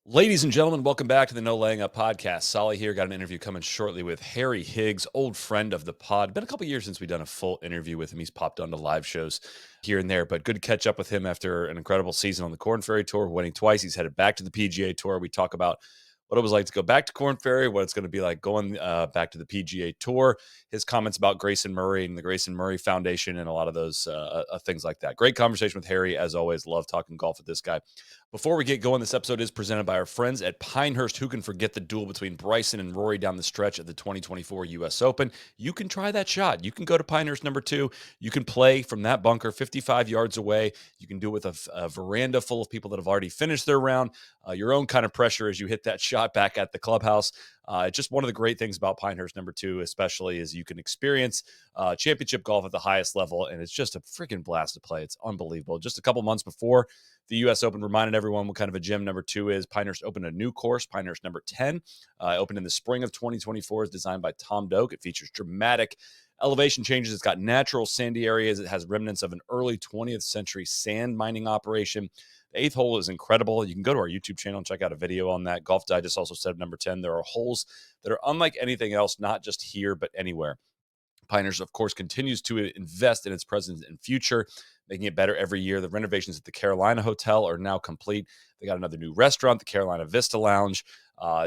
Ladies and gentlemen, welcome back to the No Laying Up podcast. Solly here. Got an interview coming shortly with Harry Higgs, old friend of the pod. Been a couple years since we've done a full interview with him. He's popped onto live shows here and there, but good to catch up with him after an incredible season on the Corn Ferry Tour, winning twice. He's headed back to the PGA Tour. We talk about what it was like to go back to Corn Ferry, what it's going to be like going back to the PGA Tour, his comments about Grayson Murray and the Grayson Murray Foundation, and a lot of those things like that. Great conversation with Harry, as always. Love talking golf with this guy. Before we get going, this episode is presented by our friends at Pinehurst. Who can forget the duel between Bryson and Rory down the stretch at the 2024 U.S. Open? You can try that shot. You can go to Pinehurst number 2. You can play from that bunker 55 yards away. You can do it with a veranda full of people that have already finished their round. Your own kind of pressure as you hit that shot back at the clubhouse. Just one of the great things about Pinehurst number 2, especially, is you can experience championship golf at the highest level, and it's just a freaking blast to play. It's unbelievable. Just a couple months before the U.S. Open reminded everyone what kind of a gym number 2 is. Pinehurst opened a new course, Pinehurst number 10. Opened in the spring of 2024. Is designed by Tom Doak. It features dramatic elevation changes. It's got natural sandy areas. It has remnants of an early 20th century sand mining operation. The 8th hole is incredible. You can go to our YouTube channel and check out a video on that. Golf Digest also said number 10. There are holes that are unlike anything else, not just here, but anywhere. Pinehurst, of course, continues to invest in its present and future, making it better every year. The renovations at the Carolina Hotel are now complete. They got another new restaurant, the Carolina Vista Lounge.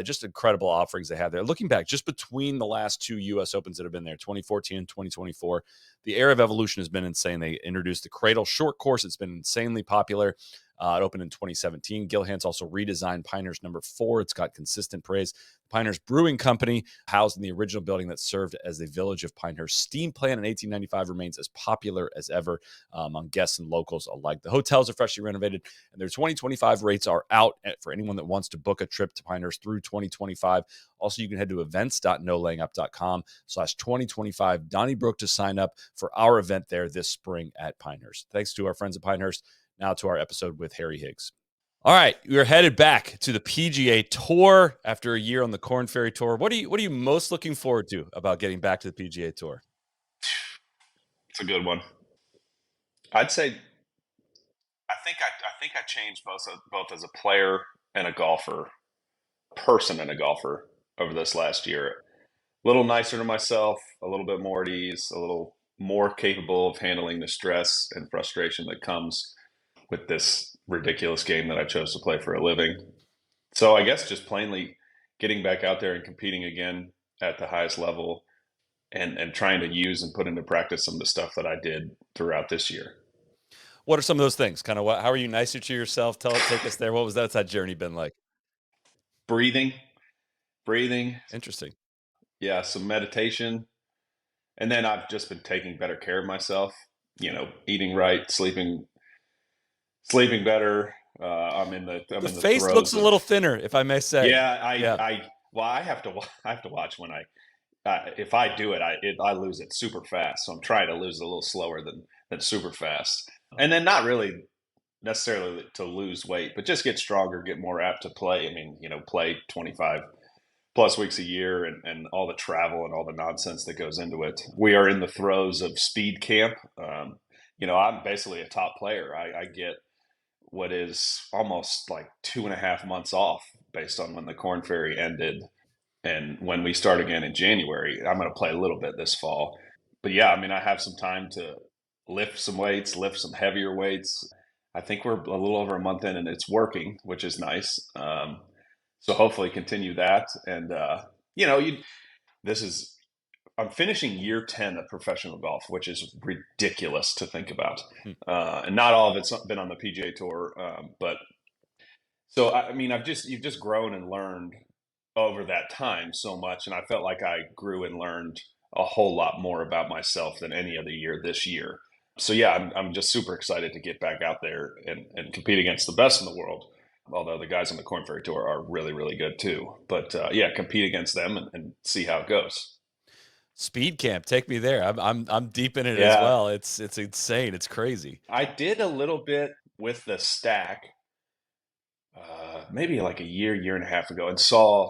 Just incredible offerings they have there. Looking back, just between the last 2 U.S. Opens that have been there, 2014 and 2024, the era of evolution has been insane. They introduced the Cradle short course. It's been insanely popular. It opened in 2017. Gil Hanse also redesigned Pinehurst number 4. It's got consistent praise. Pinehurst Brewing Company, housed in the original building that served as the village of Pinehurst steam plant in 1895, remains as popular as ever among guests and locals alike. The hotels are freshly renovated, and their 2025 rates are out for anyone that wants to book a trip to Pinehurst through 2025. Also, you can head to events.nolayingup.com/2025 Donnybrook to sign up for our event there this spring at Pinehurst. Thanks to our friends at Pinehurst. Now to our episode with Harry Higgs. All right, we're headed back to the PGA Tour after a year on the Corn Ferry Tour. What are you most looking forward to about getting back to the PGA Tour? It's a good one. I'd say I think I changed both as a player and a golfer, person and a golfer over this last year. A little nicer to myself, a little bit more at ease, a little more capable of handling the stress and frustration that comes with this ridiculous game that I chose to play for a living. So I guess just plainly getting back out there and competing again at the highest level and trying to use and put into practice some of the stuff that I did throughout this year. What are some of those things? Kind of how are you nicer to yourself? Take us there. What's that journey been like? Breathing, breathing, Interesting. yeah, some meditation. And then I've just been taking better care of myself, eating right, sleeping better. I'm The in the face looks throes a of. little thinner, if I may say. Yeah, Yeah. well, I have to watch when if I do it, I lose it super fast. So I'm trying to lose it a little slower than super fast. And then not really necessarily to lose weight, but just get stronger, get more apt to play. I mean, play 25 plus weeks a year and all the travel and all the nonsense that goes into it. We are in the throes of speed camp. I'm basically a top player. I get what is almost like 2.5 months off based on when the Corn Ferry ended. And when we start again in January, I'm going to play a little bit this fall. But yeah, I mean, I have some time to lift some weights, lift some heavier weights. I think we're a little over a month in and it's working, which is nice. So hopefully continue that. And, you know, you, this is, I'm finishing year 10 of professional golf, which is ridiculous to think about. Hmm. And not all of it's been on the PGA Tour. But so, I mean, you've just grown and learned over that time so much. And I felt like I grew and learned a whole lot more about myself than any other year this year. So yeah, I'm just super excited to get back out there and compete against the best in the world. Although the guys on the Corn Ferry Tour are really, really good too. But yeah, compete against them and see how it goes. Speed camp, take me there. I'm deep in it as Yeah, well. It's insane. It's crazy. I did a little bit with the stack, maybe like a year and a half ago, and saw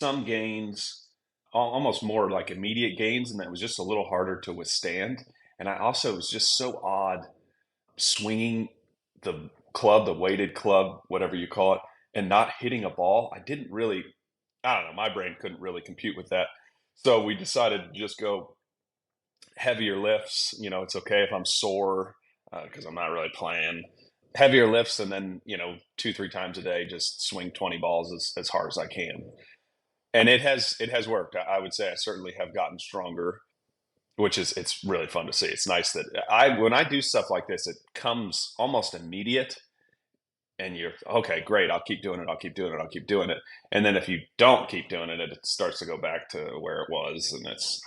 some gains, almost more like immediate gains, and that was just a little harder to withstand. And I also was just so odd swinging the club, the weighted club, whatever you call it, and not hitting a ball, I don't know, my brain couldn't really compute with that. So we decided to just go heavier lifts. It's okay if I'm sore because I'm not really playing. Heavier lifts, and then 2-3 times a day, just swing 20 balls as hard as I can. And it has worked. I would say I certainly have gotten stronger, which it's really fun to see. It's nice that when I do stuff like this, it comes almost immediate, and you're okay, great. I'll keep doing it. I'll keep doing it. I'll keep doing it. And then if you don't keep doing it, it starts to go back to where it was, and it's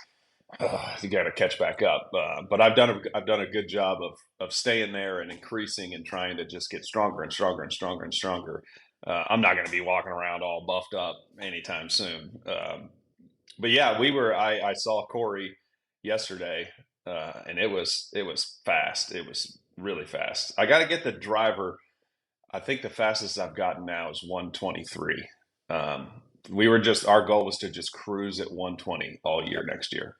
you got to catch back up. But I've done a good job of staying there and increasing and trying to just get stronger and stronger and stronger and stronger. I'm not going to be walking around all buffed up anytime soon. But yeah, I saw Corey yesterday, and it was fast. It was really fast. I got to get the driver. I think the fastest I've gotten now is 123. Our goal was to just cruise at 120 all year next year.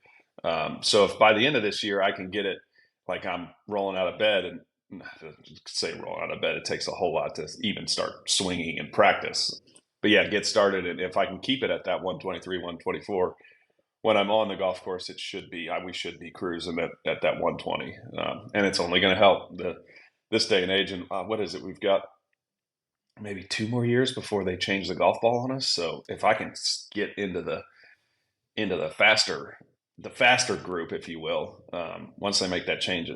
So if by the end of this year I can get it like I'm rolling out of bed, and say rolling out of bed, it takes a whole lot to even start swinging and practice. But yeah, get started, and if I can keep it at that 123, 124, when I'm on the golf course, we should be cruising at that 120, and it's only going to help this day and age. And what is it? We've got maybe 2 more years before they change the golf ball on us. So if I can get into the faster group, if you will, once they make that change,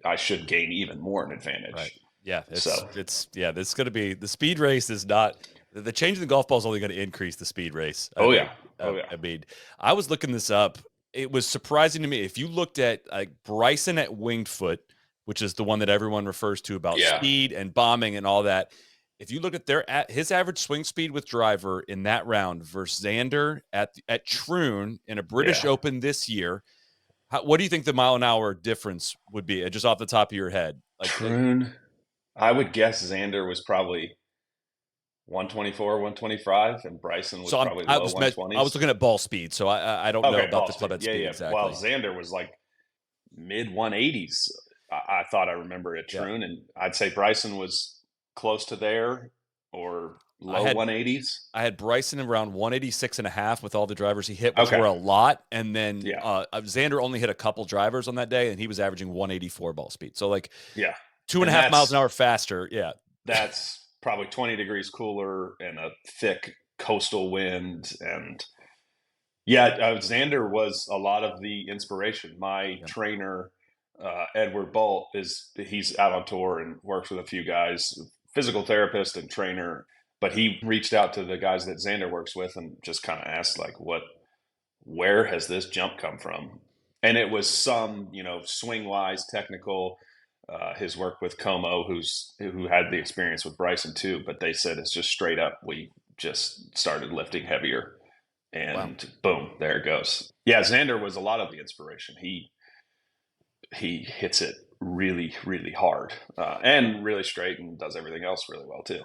I should gain even more an advantage. Right. Yeah. So This is going to be the speed race is not the change in the golf ball is only going to increase the speed race. I oh think. yeah, oh yeah, I mean, I was looking this up. It was surprising to me. If you looked at like Bryson at Winged Foot, which is the one that everyone refers to about yeah, speed and bombing and all that. If you look at his average swing speed with driver in that round versus Xander at Troon in a British yeah. Open this year, what do you think the mile an hour difference would be, just off the top of your head? Troon, I would guess Xander was probably 124, 125, and Bryson was So probably I low was I was 120s. looking at ball speed, so I don't know Okay, about ball the club speed. head Yeah, speed yeah. Well, exactly. Xander was like mid 180s. I thought I remember at Yeah, Troon, and I'd say Bryson was close to there or I low had 180s. I had Bryson around 186 and a half with all the drivers he hit, which Okay, were a lot, and then yeah, Xander only hit a couple drivers on that day, and he was averaging 184 ball speed, so like yeah, two and a and half miles an hour faster. Yeah, that's probably 20 degrees cooler and a thick coastal wind. And yeah, Xander was a lot of the inspiration. My yeah, trainer, Edward Bolt, he's out on tour and works with a few guys, physical therapist and trainer. But he reached out to the guys that Xander works with and just kind of asked, like, where has this jump come from? And it was some, swing wise, technical. His work with Como, who had the experience with Bryson too, but they said it's just straight up. We just started lifting heavier, wow. and boom, there it goes. Yeah, Xander was a lot of the inspiration. He hits it really, really hard, and really straight, and does everything else really well too.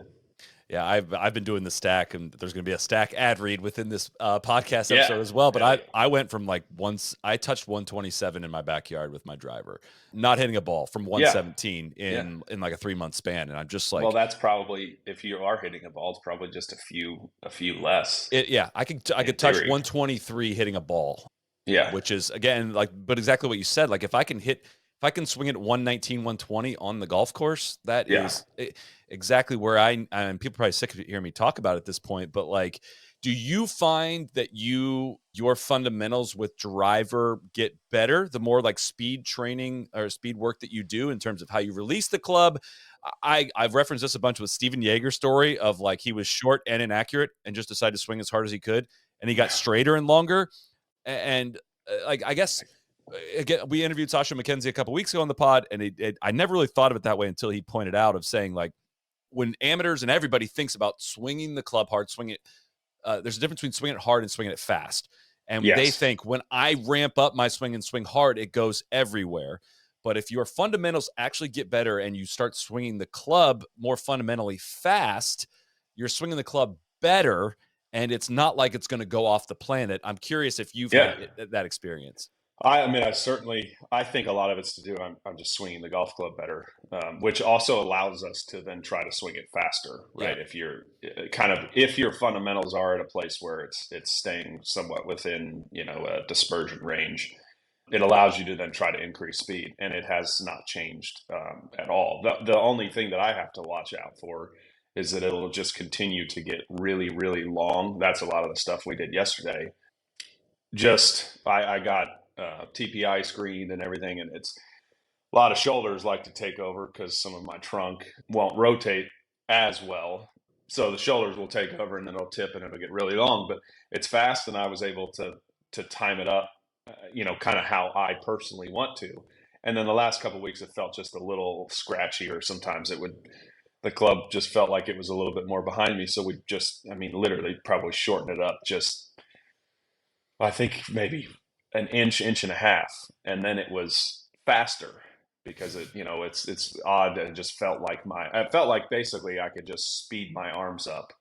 Yeah, I've been doing the stack, and there's going to be a stack ad read within this podcast Yeah, episode as well. But hell yeah. I went from I touched 127 in my backyard with my driver, not hitting a ball from Yeah, 117 yeah. in like a 3-month span, and I'm just Well, like, that's probably, if you are hitting a ball, it's probably just a few less yeah, I in could touch theory. 123 hitting a ball, Yeah, which is again like, but exactly what you said. Like if I can swing it 119, 120 on the golf course, that yeah, is exactly where and people are probably sick of hearing me talk about it at this point, but like, do you find that your fundamentals with driver get better the more like speed training or speed work that you do in terms of how you release the club? I've referenced this a bunch with Steven Yeager's story of like he was short and inaccurate and just decided to swing as hard as he could, and he got straighter and longer. And like, I guess again, we interviewed Sasha McKenzie a couple weeks ago on the pod, and I never really thought of it that way until he pointed out of saying like, when amateurs and everybody thinks about swinging the club hard, there's a difference between swinging it hard and swinging it fast. And they yes, think when I ramp up my swing and swing hard, it goes everywhere. But if your fundamentals actually get better and you start swinging the club more fundamentally fast, you're swinging the club better, and it's not like it's going to go off the planet. I'm curious if you've yeah. had that experience. I mean, I think a lot of it's to do. I'm just swinging the golf club better, which also allows us to then try to swing it faster, Yeah. right? If your fundamentals are at a place where it's staying somewhat within, a dispersion range, it allows you to then try to increase speed, and it has not changed at all. The only thing that I have to watch out for is that it'll just continue to get really, really long. That's a lot of the stuff we did yesterday. I got TPI screened and everything, and it's a lot of shoulders like to take over because some of my trunk won't rotate as well. So the shoulders will take over, and then it'll tip and it'll get really long. But it's fast, and I was able to time it up, kind of how I personally want to. And then the last couple of weeks, it felt just a little scratchy, or sometimes the club just felt like it was a little bit more behind me. So I mean, literally probably shortened it up just, I think maybe an inch and a half, and then it was faster because it's odd, and just I felt like basically I could just speed my arms up,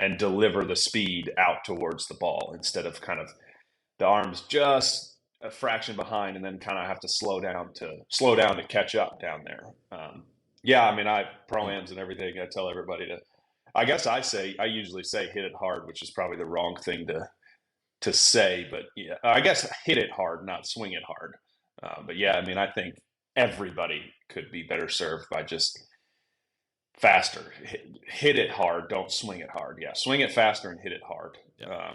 and deliver the speed out towards the ball instead of kind of the arms just a fraction behind, and then kind of have to slow down to catch up down there. Yeah, I mean, I Hmm. pro-ams and everything. I tell everybody to. I usually say hit it hard, which is probably the wrong thing to say, but yeah, I guess hit it hard, not swing it hard. But yeah, I mean, I think everybody could be better served by just faster. Hit it hard, don't swing it hard. Yeah, swing it faster and hit it hard. Yeah.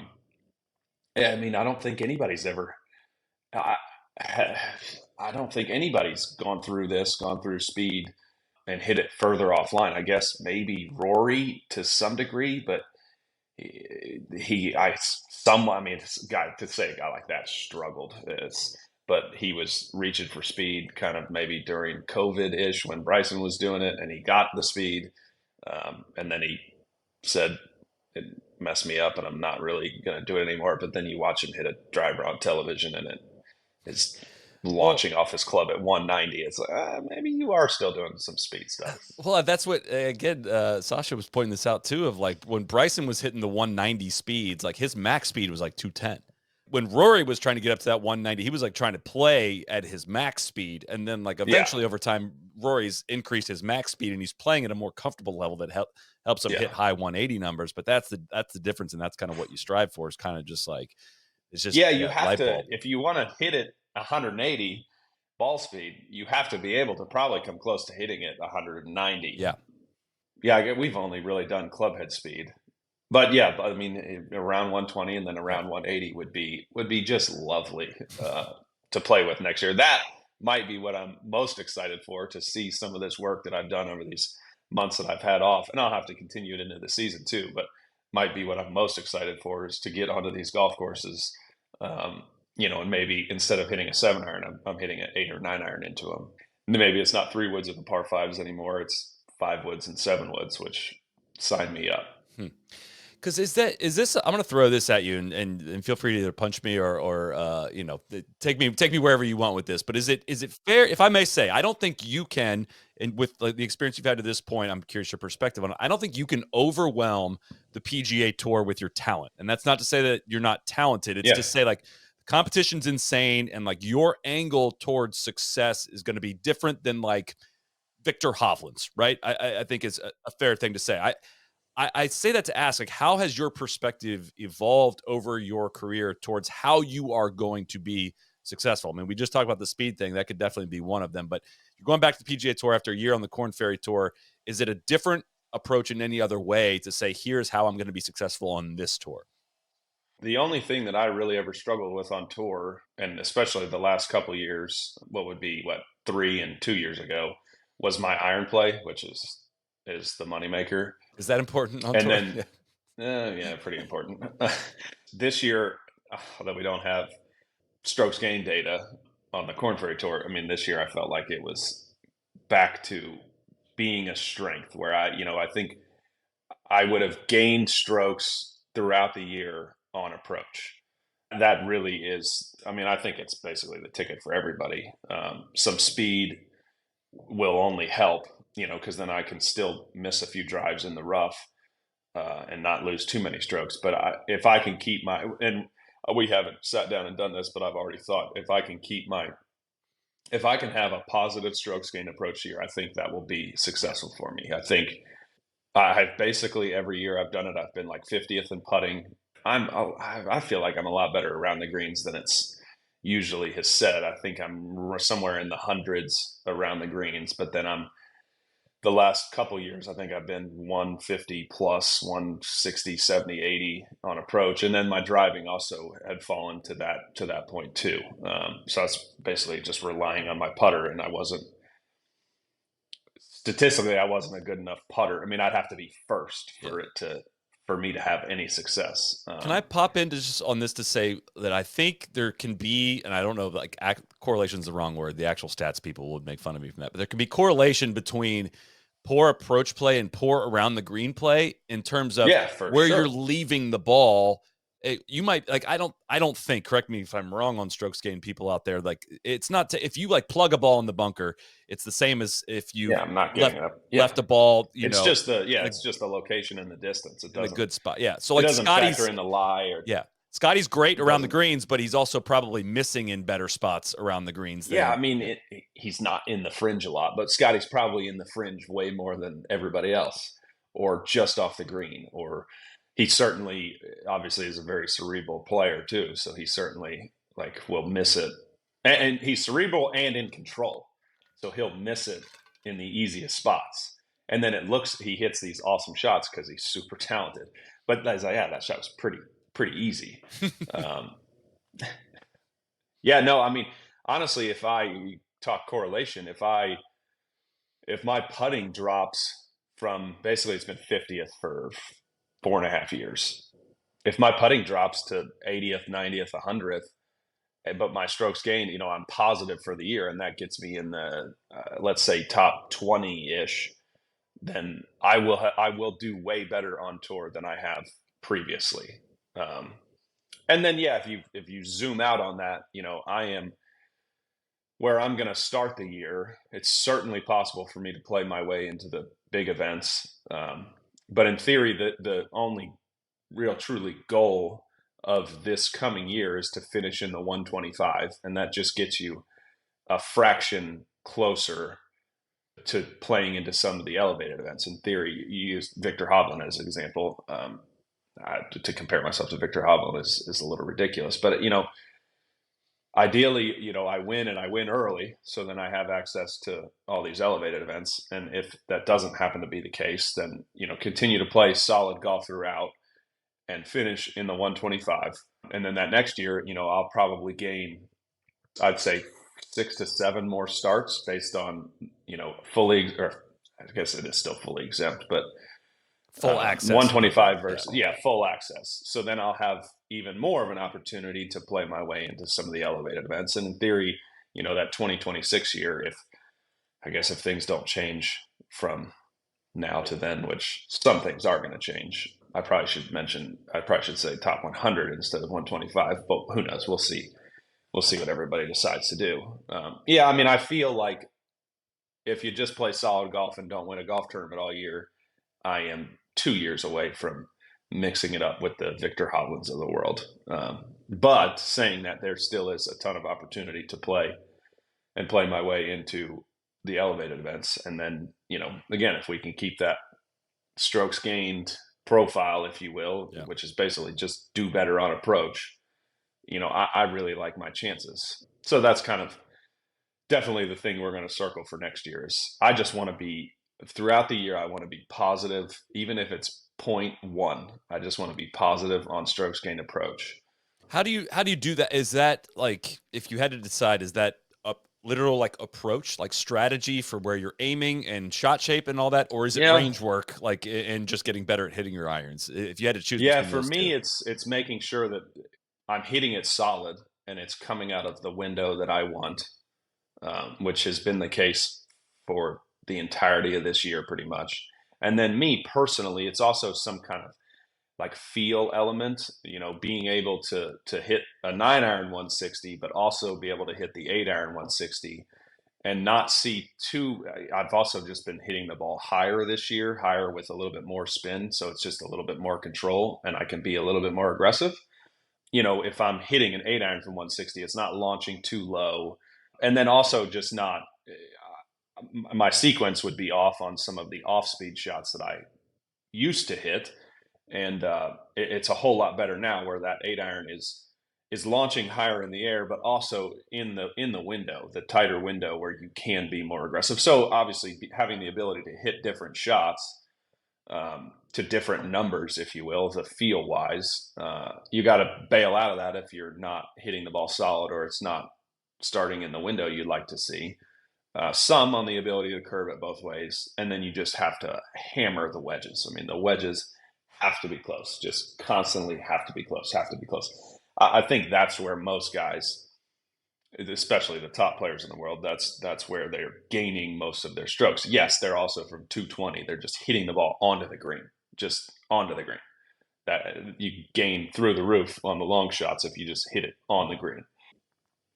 Yeah, I mean, I don't think anybody's ever. I, I don't think anybody's gone through speed and hit it further offline. I guess maybe Rory to some degree, but I mean, this guy, to say a guy like that struggled, but he was reaching for speed kind of maybe during COVID ish when Bryson was doing it, and he got the speed. And then he said, it messed me up and I'm not really going to do it anymore. But then you watch him hit a driver on television, and it is Well, launching off his club at 190. It's like, maybe you are still doing some speed stuff. well, that's what again. Sasha was pointing this out too. Of like when Bryson was hitting the 190 speeds, like his max speed was like 210. When Rory was trying to get up to that 190, he was like trying to play at his max speed, and then like Yeah. eventually over time, Rory's increased his max speed, and he's playing at a more comfortable level that helps him Yeah. hit high 180 numbers. But that's the difference, and that's kind of what you strive for. Is kind of just like it's just Yeah, you yeah, have light to, bulb. if you want to hit it 180 ball speed, you have to be able to probably come close to hitting it 190. Yeah. Yeah, we've only really done club head speed. But yeah, I mean, around 120 and then Yeah. around 180 would be just lovely to play with next year. That might be what I'm most excited for, to see some of this work that I've done over these months that I've had off, and I'll have to continue it into the season too. But might be what I'm most excited for, is to get onto these golf courses, um, and maybe instead of hitting a 7 iron, I'm hitting an 8 or 9 iron into them. And maybe it's not 3 woods of the par fives anymore; it's 5 woods and 7 woods, which sign me up. Hmm. Because is this? I'm going to throw this at you, and feel free to either punch me or take me wherever you want with this. But is it fair, if I may say, I don't think you can, and with like, the experience you've had to this point, I'm curious your perspective on it. I don't think you can overwhelm the PGA Tour with your talent, and that's not to say that you're not talented. It's Yeah, to say like competition's insane, and like your angle towards success is going to be different than like Victor Hovland's, right? I think is a fair thing to say. I say that to ask, like, how has your perspective evolved over your career towards how you are going to be successful? I mean, we just talked about the speed thing. That could definitely be one of them. But you're going back to the PGA Tour after a year on the Corn Ferry Tour. Is it a different approach in any other way to say, here's how I'm going to be successful on this tour? the only thing that I really ever struggled with on tour, and especially the last couple of years, what would be 3 and 2 years ago, was my iron play, which is the moneymaker. Is that important on And tour? then, Yeah. yeah, pretty important. This year, that we don't have strokes gain data on the Corn Ferry Tour. I mean, this year I felt like it was back to being a strength, where I think I would have gained strokes throughout the year on approach. That really is, I mean, I think it's basically the ticket for everybody. Some speed will only help, because then I can still miss a few drives in the rough, and not lose too many strokes. But if I can keep and we haven't sat down and done this, but I've already thought if I can have a positive strokes gain approach here, I think that will be Yeah. successful for me. I think I've basically every year I've done it, I've been like 50th in putting. I feel like I'm a lot better around the greens than it's usually has said. I think I'm somewhere in the hundreds around the greens, but then I'm the last couple years, I think I've been 150 plus 160, 70, 80 on approach. And then my driving also had fallen to that point too. So I was basically just relying on my putter, and statistically, I wasn't a good enough putter. I mean, I'd have to be first Yeah. for me to have any success. Can I pop into just on this to say that I think there can be, and I don't know, like correlation is the wrong word. The actual stats people would make fun of me from that, but there can be correlation between poor approach play and poor around the green play in terms of Yeah, for where you're sure. leaving the ball. You might like I don't think, correct me if I'm wrong on strokes gain people out there, like it's not if you like plug a ball in the bunker, it's the same as if you Yeah, I'm not left getting up. Yeah, left a ball, in a it's just the location and the distance. in a good spot. Yeah. So It like doesn't factor Scotty's, in the lie, or yeah, Scotty's great it around the doesn't. greens, but he's also probably missing in better spots around the greens Yeah, I than mean, he's not in the fringe a lot, but Scotty's probably in the fringe way more than everybody else, or just off the green, or he certainly, obviously, is a very cerebral player too. So he certainly like will miss it, and he's cerebral and in control, so he'll miss it in the easiest spots, and then he hits these awesome shots because he's super talented. But as yeah, that shot was pretty easy. Um, yeah, no, I mean, honestly, if I talk correlation, if my putting drops from basically it's been 50th for 4.5 years. If my putting drops to 80th, 90th, 100th, but my strokes gained, I'm positive for the year, and that gets me in the let's say top 20 ish, then I will do way better on tour than I have previously. Um, and then yeah, if you zoom out on that, I am where I'm going to start the year. It's certainly possible for me to play my way into the big events. But in theory, the only real truly goal of this coming year is to finish in the 125. And that just gets you a fraction closer to playing into some of the elevated events. In theory, you use Victor Hovland as an example. To compare myself to Victor Hovland is a little ridiculous, but ideally, I win and I win early, so then I have access to all these elevated events. And if that doesn't happen to be the case, then continue to play solid golf throughout and finish in the 125. And then that next year, I'll probably gain, I'd say, 6 to 7 more starts based on fully, or I guess it is still fully exempt, but full access to the event. 125 versus full access. So then I'll have even more of an opportunity to play my way into some of the elevated events. And in theory, that 2026 year, if things don't change from now to then, which some things are going to change, I probably should say top 100 instead of 125, but who knows? We'll see. We'll see what everybody decides to do. Yeah, I mean, I feel like if you just play solid golf and don't win a golf tournament all year, I am 2 years away from mixing it up with the Victor Hovlands of the world. But saying that, there still is a ton of opportunity to play my way into the elevated events. And then, again, if we can keep that strokes gained profile, if you will, Yeah. which is basically just do better on approach, I really like my chances. So that's kind of definitely the thing we're going to circle for next year is I just want to be throughout the year. I want to be positive, even if it's 0.1. I just want to be positive on strokes gained approach. How do you do that? Is that like, if you had to decide, is that a literal like approach, like strategy for where you're aiming and shot shape and all that, or is it Yeah. range work, like and just getting better at hitting your irons? If you had to choose Yeah, between for those two. me, it's making sure that I'm hitting it solid and it's coming out of the window that I want, which has been the case for the entirety of this year, pretty much. And then me personally, it's also some kind of like feel element, being able to hit a 9-iron 160, but also be able to hit the 8-iron 160 and not see too. I've also just been hitting the ball higher this year, higher with a little bit more spin, so it's just a little bit more control, and I can be a little bit more aggressive. if I'm hitting an 8-iron from 160, it's not launching too low. And then also just not, my sequence would be off on some of the off-speed shots that I used to hit. And it's a whole lot better now where that 8-iron is launching higher in the air, but also in the window, the tighter window where you can be more aggressive. So obviously having the ability to hit different shots to different numbers, if you will, the feel wise, you got to bail out of that if you're not hitting the ball solid or it's not starting in the window you'd like to see. Some on the ability to curve it both ways, and then you just have to hammer the wedges. I mean, the wedges have to be close, just constantly have to be close, have to be close. I think that's where most guys, especially the top players in the world, that's where they're gaining most of their strokes. Yes, they're also from 220. They're just hitting the ball onto the green, just onto the green. That you gain through the roof on the long shots if you just hit it on the green.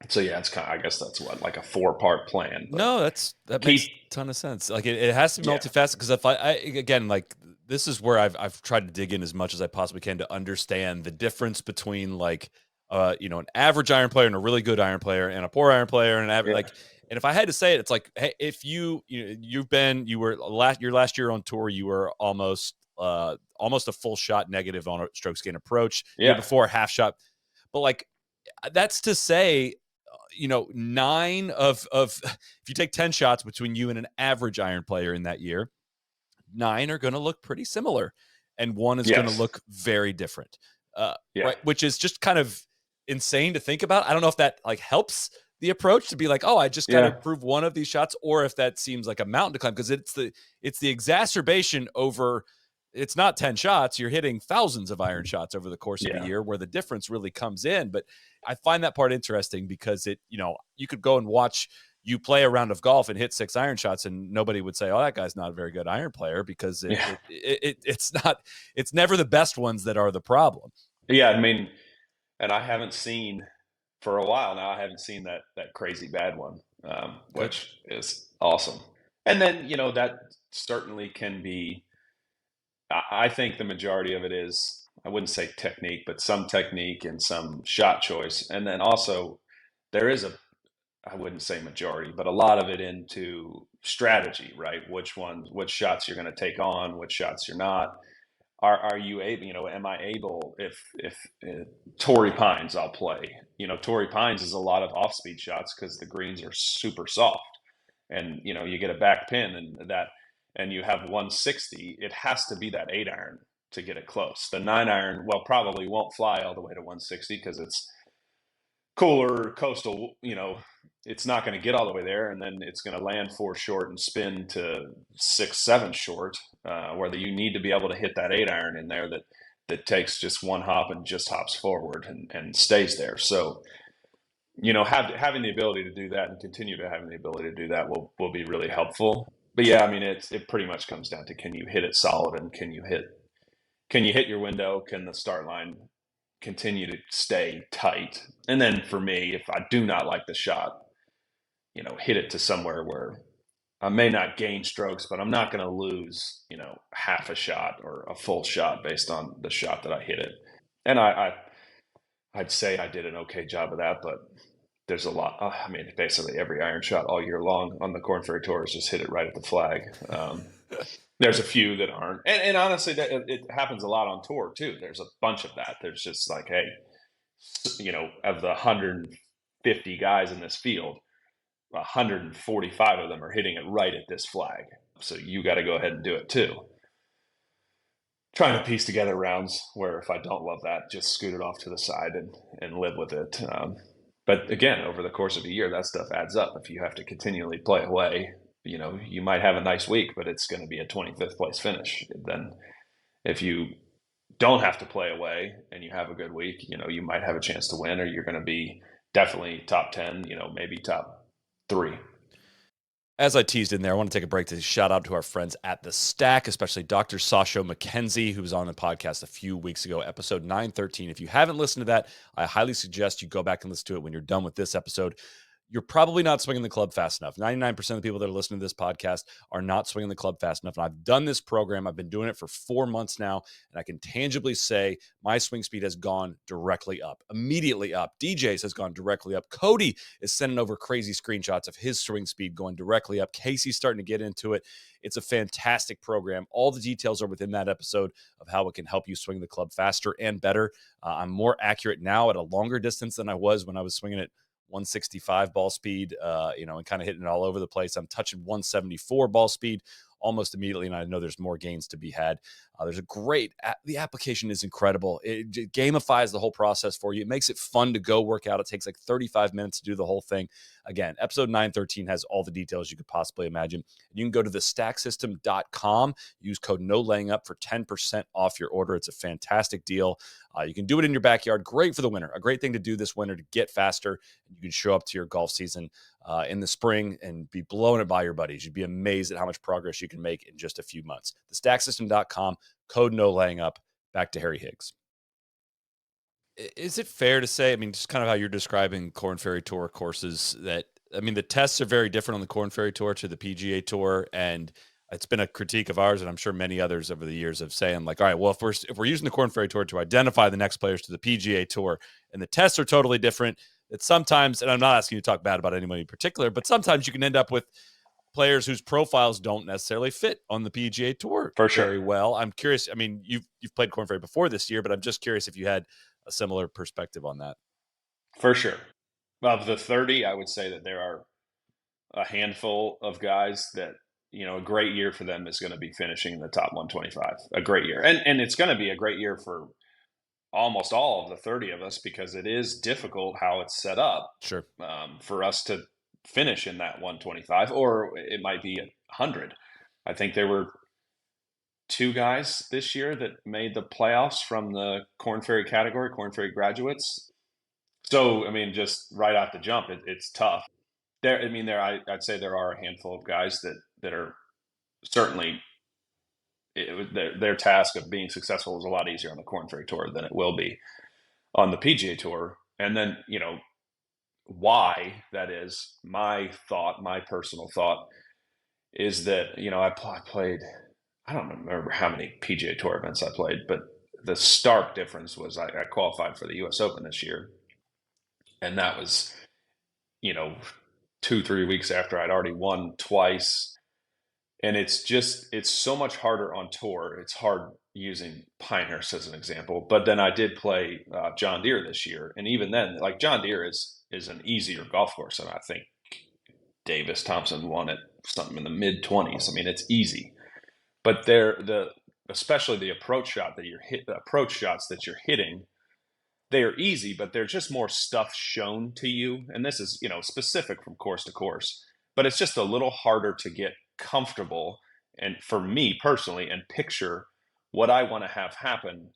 So yeah, it's I guess that's what, like a 4-part plan. But No, that makes a ton of sense. Like it has to be multifaceted, because if I again, like, this is where I've tried to dig in as much as I possibly can to understand the difference between, like, an average iron player and a really good iron player and a poor iron player and an average, like, and if I had to say it, it's like, hey, if you were your last year on tour, you were almost a full shot negative on a strokes gain approach. Year before, half shot. But like, that's to say, 9 of if you take 10 shots between you and an average iron player in that year, 9 are going to look pretty similar, and 1 is going to look very different. Right, which is just kind of insane to think about. I don't know if that, like, helps the approach to be like, oh, I just got to improve one of these shots, or if that seems like a mountain to climb, because it's the exacerbation over. It's not 10 shots. You're hitting thousands of iron shots over the course of a year, where the difference really comes in. But I find that part interesting because you could go and watch you play a round of golf and hit 6 iron shots, and nobody would say, oh, that guy's not a very good iron player, because it's never the best ones that are the problem. Yeah. I mean, and I haven't seen for a while now, I haven't seen that crazy bad one, which is awesome. And then, that certainly can be, I think the majority of it is, I wouldn't say technique, but some technique and some shot choice. And then also there is I wouldn't say majority, but a lot of it into strategy, right? Which shots you're going to take on, which shots you're not. Are you able, am I able, if Torrey Pines, I'll play, Torrey Pines is a lot of off speed shots because the greens are super soft, and, you get a back pin and you have 160, it has to be that 8-iron to get it close. The 9-iron, well, probably won't fly all the way to 160 because it's cooler coastal, it's not going to get all the way there, and then it's going to land 4 short and spin to 6, 7 short, where you need to be able to hit that 8-iron in there that takes just one hop and just hops forward and stays there. So, having the ability to do that and continue to having the ability to do that will be really helpful. But yeah, I mean, it pretty much comes down to, can you hit it solid, and can you hit your window? Can the start line continue to stay tight? And then for me, if I do not like the shot, hit it to somewhere where I may not gain strokes, but I'm not going to lose, half a shot or a full shot based on the shot that I hit it. And I'd say I did an okay job of that, but there's a lot. I mean, basically every iron shot all year long on the Corn Ferry Tour is just hit it right at the flag. There's a few that aren't, and honestly, it happens a lot on tour too. There's a bunch of that. There's just like, hey, of the 150 guys in this field, 145 of them are hitting it right at this flag. So you got to go ahead and do it too. Trying to piece together rounds where, if I don't love that, just scoot it off to the side and live with it. But again, over the course of a year, that stuff adds up. If you have to continually play away, you might have a nice week, but it's going to be a 25th place finish. Then if you don't have to play away and you have a good week, you might have a chance to win, or you're going to be definitely top 10, maybe top 3. As I teased in there, I want to take a break to shout out to our friends at The Stack, especially Dr. Sasho McKenzie, who was on the podcast a few weeks ago, episode 913. If you haven't listened to that, I highly suggest you go back and listen to it when you're done with this episode. you're probably not swinging the club fast enough. 99% of the people that are listening to this podcast are not swinging the club fast enough. And I've done this program. I've been doing it for 4 months now, and I can tangibly say my swing speed has gone directly up, immediately up. DJ's has gone directly up. Cody is sending over crazy screenshots of his swing speed going directly up. Casey's starting to get into it. It's a fantastic program. All the details are within that episode of how it can help you swing the club faster and better. I'm more accurate now at a longer distance than I was when I was swinging it 165 ball speed, and kind of hitting it all over the place. I'm touching 174 ball speed almost immediately, and I know there's more gains to be had. There's the application is incredible. It gamifies the whole process for you. It makes it fun to go work out. It takes like 35 minutes to do the whole thing. Again, episode 913 has all the details you could possibly imagine. You can go to thestacksystem.com, use code NOLAYINGUP for 10% off your order. It's a fantastic deal. You can do it in your backyard. Great for the winter. A great thing to do this winter to get faster. You can show up to your golf season in the spring and be blowing it by your buddies. You'd be amazed at how much progress you can make in just a few months. Thestacksystem.com, code NOLAYINGUP. Back to Harry Higgs. Is it fair to say, I mean, just kind of how you're describing Korn Ferry Tour courses, that, I mean, the tests are very different on the Korn Ferry Tour to the PGA Tour, and it's been a critique of ours, and I'm sure many others over the years of saying, like, all right, well, if we're using the Korn Ferry Tour to identify the next players to the PGA Tour, and the tests are totally different, that sometimes, and I'm not asking you to talk bad about anybody in particular, but sometimes you can end up with players whose profiles don't necessarily fit on the PGA Tour For sure. very well. I'm curious. I mean, you've played Korn Ferry before this year, but I'm just curious if you had a similar perspective on that. For sure. Of the 30, I would say that there are a handful of guys that, a great year for them is going to be finishing in the top 125. A great year. And it's going to be a great year for almost all of the 30 of us, because it is difficult how it's set up. Sure. For us to finish in that 125, or it might be 100. I think there were 2 guys this year that made the playoffs from the Korn Ferry category, Korn Ferry graduates. So, I mean, just right off the jump, it's tough. I'd say there are a handful of guys that are certainly, their task of being successful is a lot easier on the Korn Ferry Tour than it will be on the PGA Tour. And then, why that is, my personal thought is that, I played, I don't remember how many PGA Tour events I played, but the stark difference was I qualified for the US Open this year. And that was, 2-3 weeks after I'd already won twice. And it's so much harder on tour. It's hard using Pinehurst as an example, but then I did play John Deere this year. And even then, like, John Deere is an easier golf course. And I think Davis Thompson won it something in the mid 20s. I mean, it's easy, but especially the approach shots that you're hitting, they are easy, but they're just more stuff shown to you. And this is, specific from course to course, but it's just a little harder to get comfortable, and for me personally, and picture what I want to have happen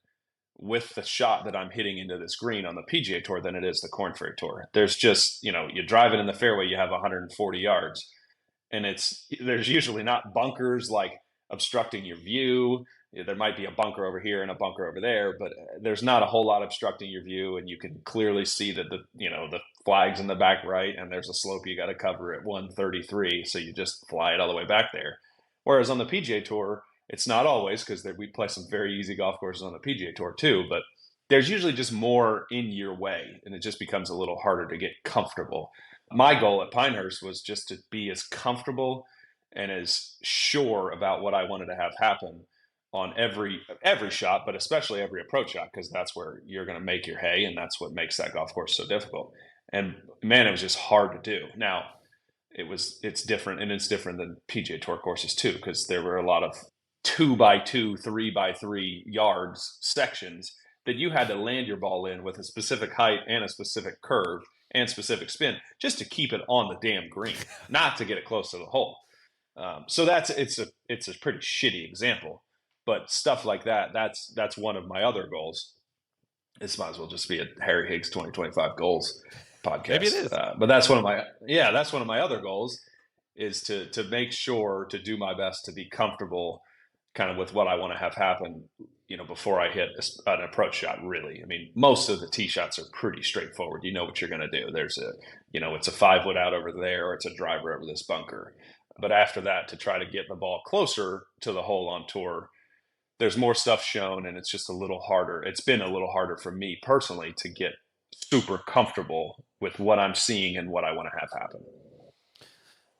with the shot that I'm hitting into this green on the PGA Tour than it is the Korn Ferry Tour. There's just, you drive it in the fairway, you have 140 yards, and there's usually not bunkers like obstructing your view. There might be a bunker over here and a bunker over there, but there's not a whole lot obstructing your view, and you can clearly see that the flag's in the back right, and there's a slope you got to cover at 133, so you just fly it all the way back there. Whereas on the PGA Tour, it's not always, because we play some very easy golf courses on the PGA Tour too, but there's usually just more in your way, and it just becomes a little harder to get comfortable. My goal at Pinehurst was just to be as comfortable and as sure about what I wanted to have happen on every shot, but especially every approach shot, because that's where you're going to make your hay, and that's what makes that golf course so difficult. And man, it was just hard to do. Now, it's different, and it's different than PGA Tour courses too, because there were a lot of 2x2, 3x3 yards sections that you had to land your ball in with a specific height and a specific curve and specific spin just to keep it on the damn green, not to get it close to the hole. So it's a pretty shitty example. But stuff like that's one of my other goals. This might as well just be a Harry Higgs 2025 goals podcast. Maybe it is. But that's one of my other goals, is to make sure to do my best to be comfortable kind of with what I want to have happen before I hit an approach shot, really. I mean, most of the tee shots are pretty straightforward. You know what you're going to do. There's it's a 5 wood out over there, or it's a driver over this bunker. But after that, to try to get the ball closer to the hole on tour, there's more stuff shown, and it's just a little harder. It's been a little harder for me personally to get super comfortable with what I'm seeing and what I want to have happen.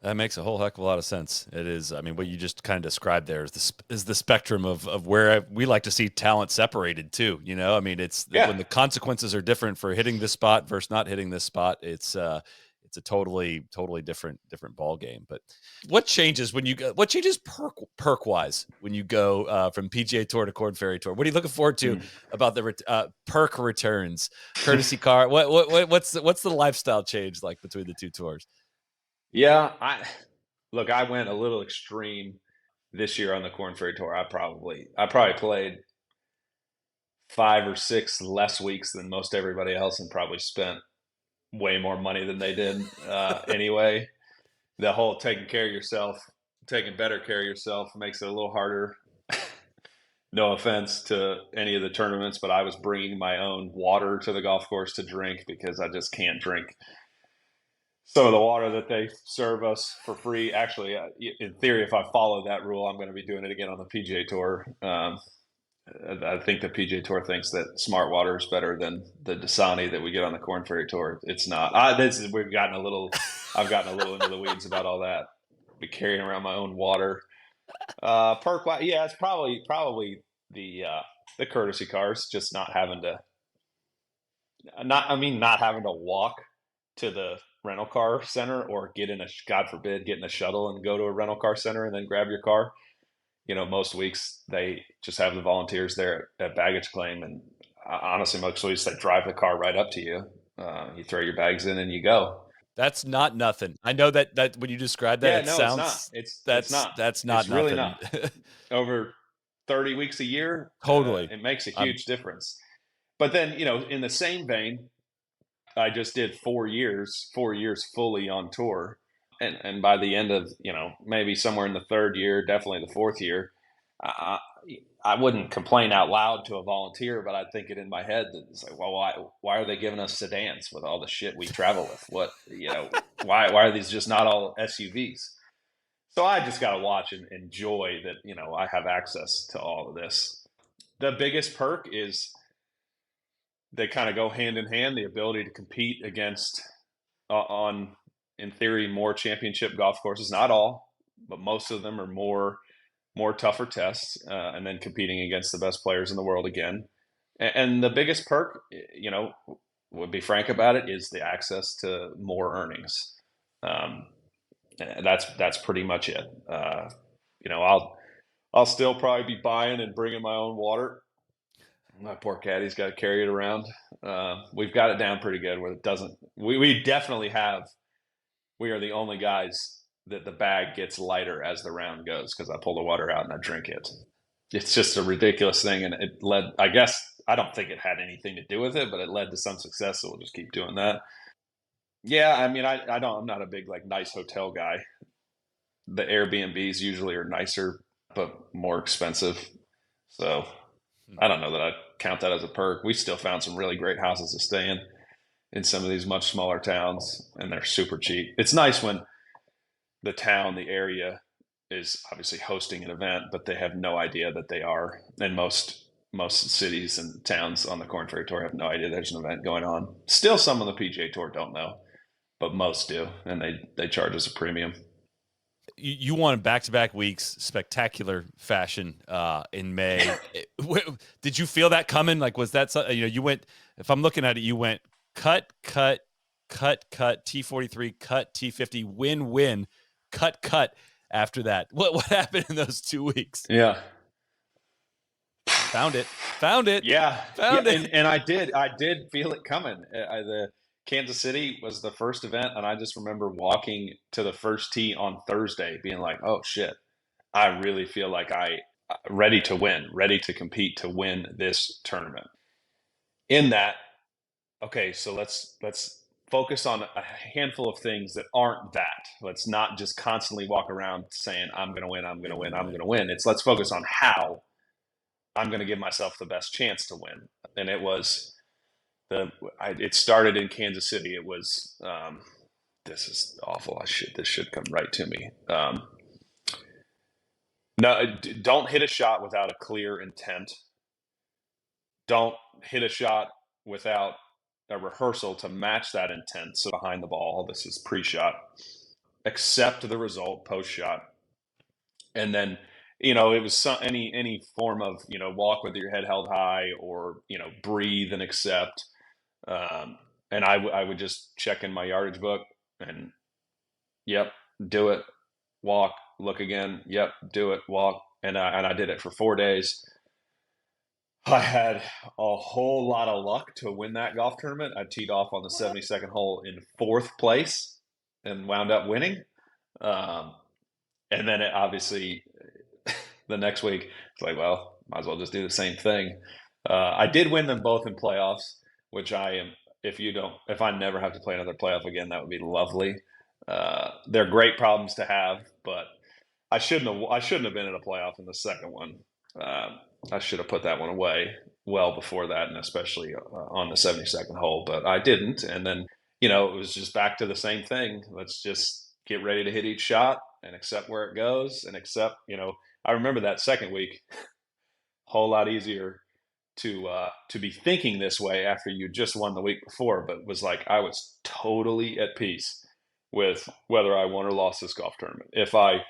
That makes a whole heck of a lot of sense. It is. I mean, what you just kind of described there is the spectrum of where we like to see talent separated too. I mean, it's when the consequences are different for hitting this spot versus not hitting this spot. It's a totally different ball game. But what changes what changes perk wise when you go from PGA Tour to Korn Ferry Tour? What are you looking forward to about the perk returns, courtesy car? What's the lifestyle change like between the two tours? Yeah, I went a little extreme this year on the Korn Ferry Tour. I probably played 5 or 6 less weeks than most everybody else, and probably spent way more money than they did anyway. The whole taking better care of yourself makes it a little harder. No offense to any of the tournaments, but I was bringing my own water to the golf course to drink because I just can't drink some of the water that they serve us for free. Actually, in theory, if I follow that rule, I'm going to be doing it again on the PGA Tour. I think the PGA Tour thinks that smart water is better than the Dasani that we get on the Korn Ferry Tour. It's not. I've gotten a little into the weeds about all that. Be carrying around my own water. Perk, yeah, it's probably the courtesy cars. Just not having to walk to the rental car center, or God forbid, get in a shuttle and go to a rental car center and then grab your car. Most weeks they just have the volunteers there at baggage claim, and honestly, most weeks they drive the car right up to you. You throw your bags in and you go. That's not nothing. I know that when you describe that, it's not. It's not. That's not it's nothing. Really not. Over 30 weeks a year, totally, it makes a huge difference. But then, in the same vein, I just did 4 years fully on tour. And by the end of, maybe somewhere in the 3rd year, definitely the 4th year, I wouldn't complain out loud to a volunteer, but I'd think it in my head that it's like, well, why are they giving us sedans with all the shit we travel with? What, why are these just not all SUVs? So I just got to watch and enjoy that, I have access to all of this. The biggest perk is they kind of go hand in hand, the ability to compete against on, in theory, more championship golf courses. Not all, but most of them are more tougher tests, and then competing against the best players in the world again. And the biggest perk, would be frank about it, is the access to more earnings. That's pretty much it. I'll still probably be buying and bringing my own water. My poor caddy's got to carry it around. We've got it down pretty good where it doesn't. We definitely have. We are the only guys that the bag gets lighter as the round goes, because I pull the water out and I drink it. It's just a ridiculous thing, and it led. I guess I don't think it had anything to do with it, but it led to some success. So we'll just keep doing that. Yeah, I mean, I'm not a big nice hotel guy. The Airbnbs usually are nicer but more expensive. So I don't know that I'd count that as a perk. We still found some really great houses to stay in some of these much smaller towns, and they're super cheap. It's nice when the area is obviously hosting an event, but they have no idea that they are. And most cities and towns on the Korn Ferry Tour have no idea there's an event going on. Still, some on the PGA Tour don't know, but most do, and they charge us a premium. You won back-to-back weeks, spectacular fashion in May. Did you feel that coming? Was that you went? If I'm looking at it, you went cut, T43, cut, T50, win, cut. After that, what happened in those 2 weeks? Yeah, found it. Yeah, found it. And I did feel it coming. The Kansas City was the first event, and I just remember walking to the first tee on Thursday being like, oh shit, I really feel like I'm ready to win, ready to compete to win this tournament. In that, okay, so let's focus on a handful of things that aren't that. Let's not just constantly walk around saying, I'm going to win. It's let's focus on how I'm going to give myself the best chance to win. And it started in Kansas City. It was, this is awful. This should come right to me. No, don't hit a shot without a clear intent. Don't hit a shot without a rehearsal to match that intent. So behind the ball, this is pre-shot. Accept the result post-shot, and then it was any form of walk with your head held high, or breathe and accept. And I would just check in my yardage book and, yep, do it, walk, look again, yep, do it, walk, and I did it for 4 days. I had a whole lot of luck to win that golf tournament. I teed off on the 72nd hole in fourth place and wound up winning. Um, and then obviously the next week, it's like, well, might as well just do the same thing. I did win them both in playoffs, which I am. If I never have to play another playoff again, that would be lovely. They're great problems to have, but I shouldn't have been in a playoff in the second one. I should have put that one away well before that, and especially on the 72nd hole, but I didn't. And then, it was just back to the same thing. Let's just get ready to hit each shot and accept where it goes, and accept, I remember that second week, whole lot easier to be thinking this way after you just won the week before, but was like, I was totally at peace with whether I won or lost this golf tournament. If I,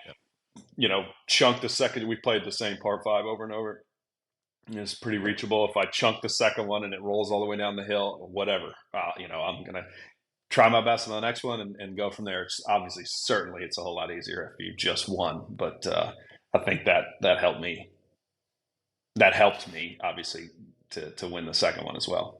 chunk the second, we played the same par five over and over. It's pretty reachable. If I chunk the second one and it rolls all the way down the hill, whatever, I'm going to try my best on the next one and go from there. It's obviously, certainly it's a whole lot easier if you just won, but I think that helped me. That helped me, obviously, to win the second one as well.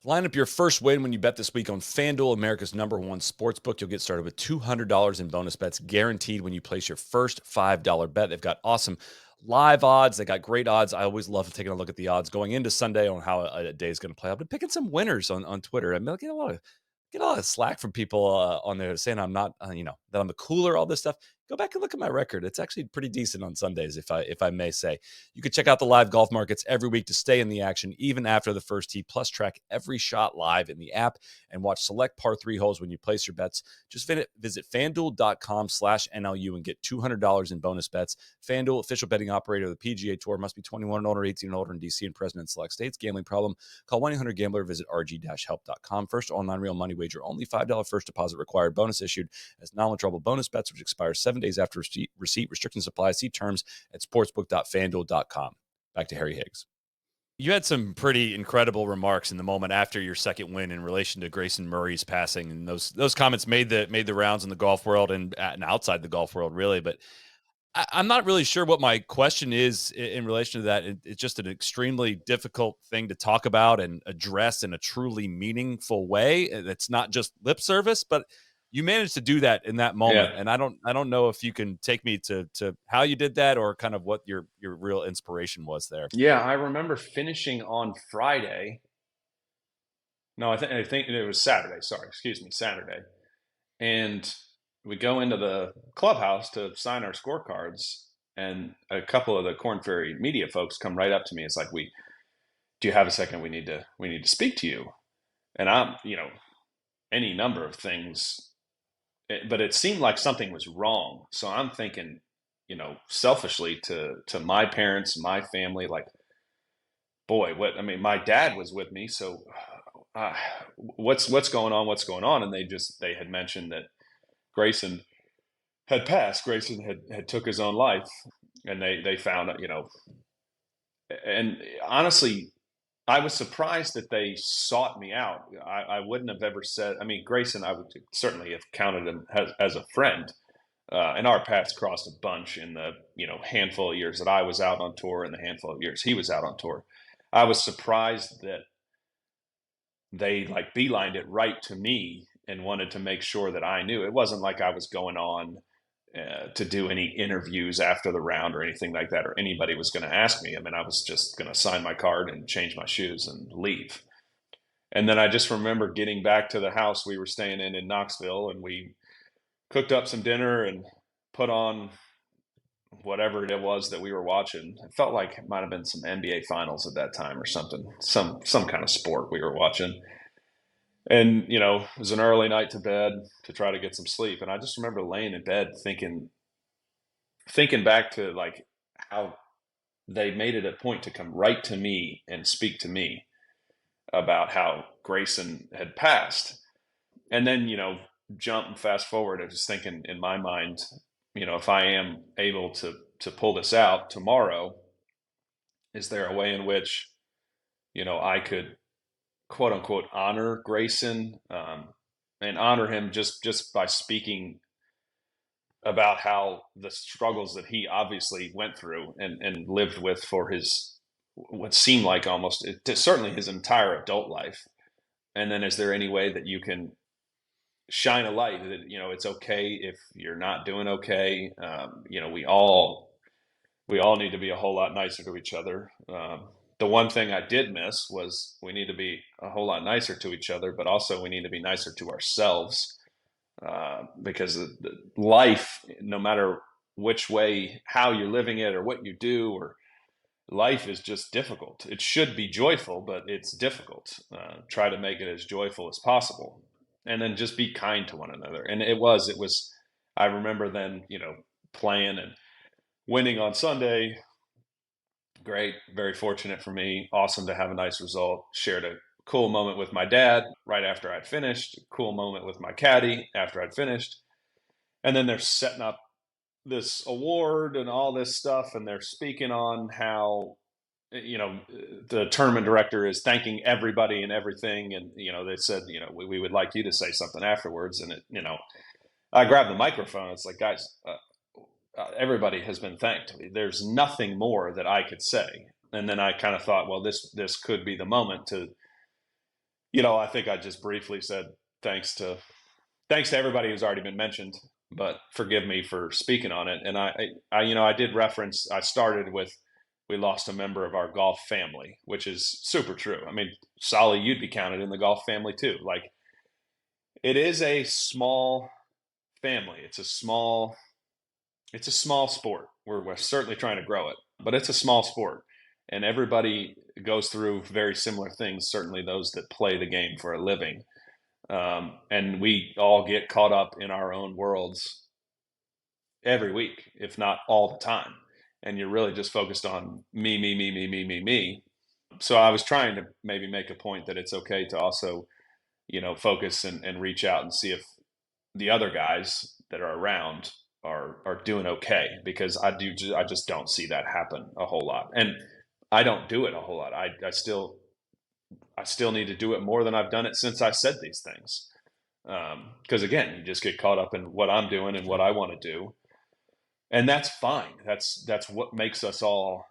Line up your first win when you bet this week on FanDuel, America's #1 sportsbook. You'll get started with $200 in bonus bets guaranteed when you place your first $5 bet. They've got awesome live odds. They got great odds. I always love taking a look at the odds going into Sunday on how a day is going to play. I've been picking some winners on Twitter. I mean, I get a lot of slack from people on there saying I'm not, that I'm a cooler, all this stuff. Go back and look at my record. It's actually pretty decent on Sundays, if I may say. You can check out the live golf markets every week to stay in the action, even after the first tee. Plus, track every shot live in the app and watch select par 3 holes when you place your bets. Just visit FanDuel.com/NLU and get $200 in bonus bets. FanDuel, official betting operator of the PGA Tour. Must be 21 and older, 18 and older in D.C. and present in select states. Gambling problem? Call 1-800-GAMBLER. Visit rg-help.com. First online real money wager. Only $5 first deposit required. Bonus issued as non-withdrawable bonus bets, which expires 7 days after receipt. Restrictions apply. See terms at sportsbook.fanduel.com. Back to Harry Higgs. You had some pretty incredible remarks in the moment after your second win in relation to Grayson Murray's passing, and those comments made the rounds in the golf world and outside the golf world, really. But I'm not really sure what my question is in relation to that. It's just an extremely difficult thing to talk about and address in a truly meaningful way. It's not just lip service, but you managed to do that in that moment. Yeah. And I don't know if you can take me to how you did that, or kind of what your real inspiration was there. Yeah, I remember finishing on Friday. No, I think it was Saturday. Sorry, excuse me, Saturday. And we go into the clubhouse to sign our scorecards, and a couple of the Korn Ferry media folks come right up to me. It's like, do you have a second? We need to speak to you. And I'm, any number of things, but it seemed like something was wrong. So I'm thinking, selfishly to my parents, my family, like, boy, my dad was with me, so what's going on? What's going on? And they had mentioned that Grayson had passed. Grayson had took his own life, and they found, and honestly, I was surprised that they sought me out. I wouldn't have ever said, Grayson, I would certainly have counted him as a friend. And our paths crossed a bunch in the, handful of years that I was out on tour and the handful of years he was out on tour. I was surprised that they like beelined it right to me and wanted to make sure that I knew. It wasn't like I was going on to do any interviews after the round or anything like that, or anybody was going to ask me. I was just going to sign my card and change my shoes and leave. And then I just remember getting back to the house we were staying in Knoxville, and we cooked up some dinner and put on whatever it was that we were watching. It felt like it might have been some NBA finals at that time or something, some kind of sport we were watching. And it was an early night to bed to try to get some sleep. And I just remember laying in bed thinking back to like how they made it a point to come right to me and speak to me about how Grayson had passed. And then, jump and fast forward, I was thinking in my mind, if I am able to pull this out tomorrow, is there a way in which, I could quote unquote honor Grayson, and honor him just by speaking about how the struggles that he obviously went through and lived with for his what seemed like almost certainly his entire adult life. And then is there any way that you can shine a light that it's okay if you're not doing okay? We all need to be a whole lot nicer to each other. The one thing I did miss was we need to be a whole lot nicer to each other, but also we need to be nicer to ourselves, because life, no matter which way, how you're living it or what you do, or life is just difficult. It should be joyful, but it's difficult. Try to make it as joyful as possible, and then just be kind to one another. And it was. I remember then, playing and winning on Sunday. Great, very fortunate for me. Awesome to have a nice result. Shared a cool moment with my dad right after I'd finished. Cool moment with my caddy after I'd finished. And then they're setting up this award and all this stuff, and they're speaking on how the tournament director is thanking everybody and everything, and they said, we would like you to say something afterwards. And I grabbed the microphone. It's like, guys, everybody has been thanked. There's nothing more that I could say. And then I kind of thought, well, this could be the moment to, I think I just briefly said thanks to everybody who's already been mentioned, but forgive me for speaking on it. And I did reference. I started with, we lost a member of our golf family, which is super true. I mean, Solly, you'd be counted in the golf family too. Like, it is a small family. It's a small sport. We're certainly trying to grow it, but it's a small sport, and everybody goes through very similar things. Certainly, those that play the game for a living, and we all get caught up in our own worlds every week, if not all the time. And you're really just focused on me, me, me, me, me, me, me. So I was trying to maybe make a point that it's okay to also, focus and reach out and see if the other guys that are around are doing okay, because I just don't see that happen a whole lot, and I don't do it a whole lot. I still need to do it more than I've done it since I said these things, because again, you just get caught up in what I'm doing and what I want to do, and that's fine. That's what makes us all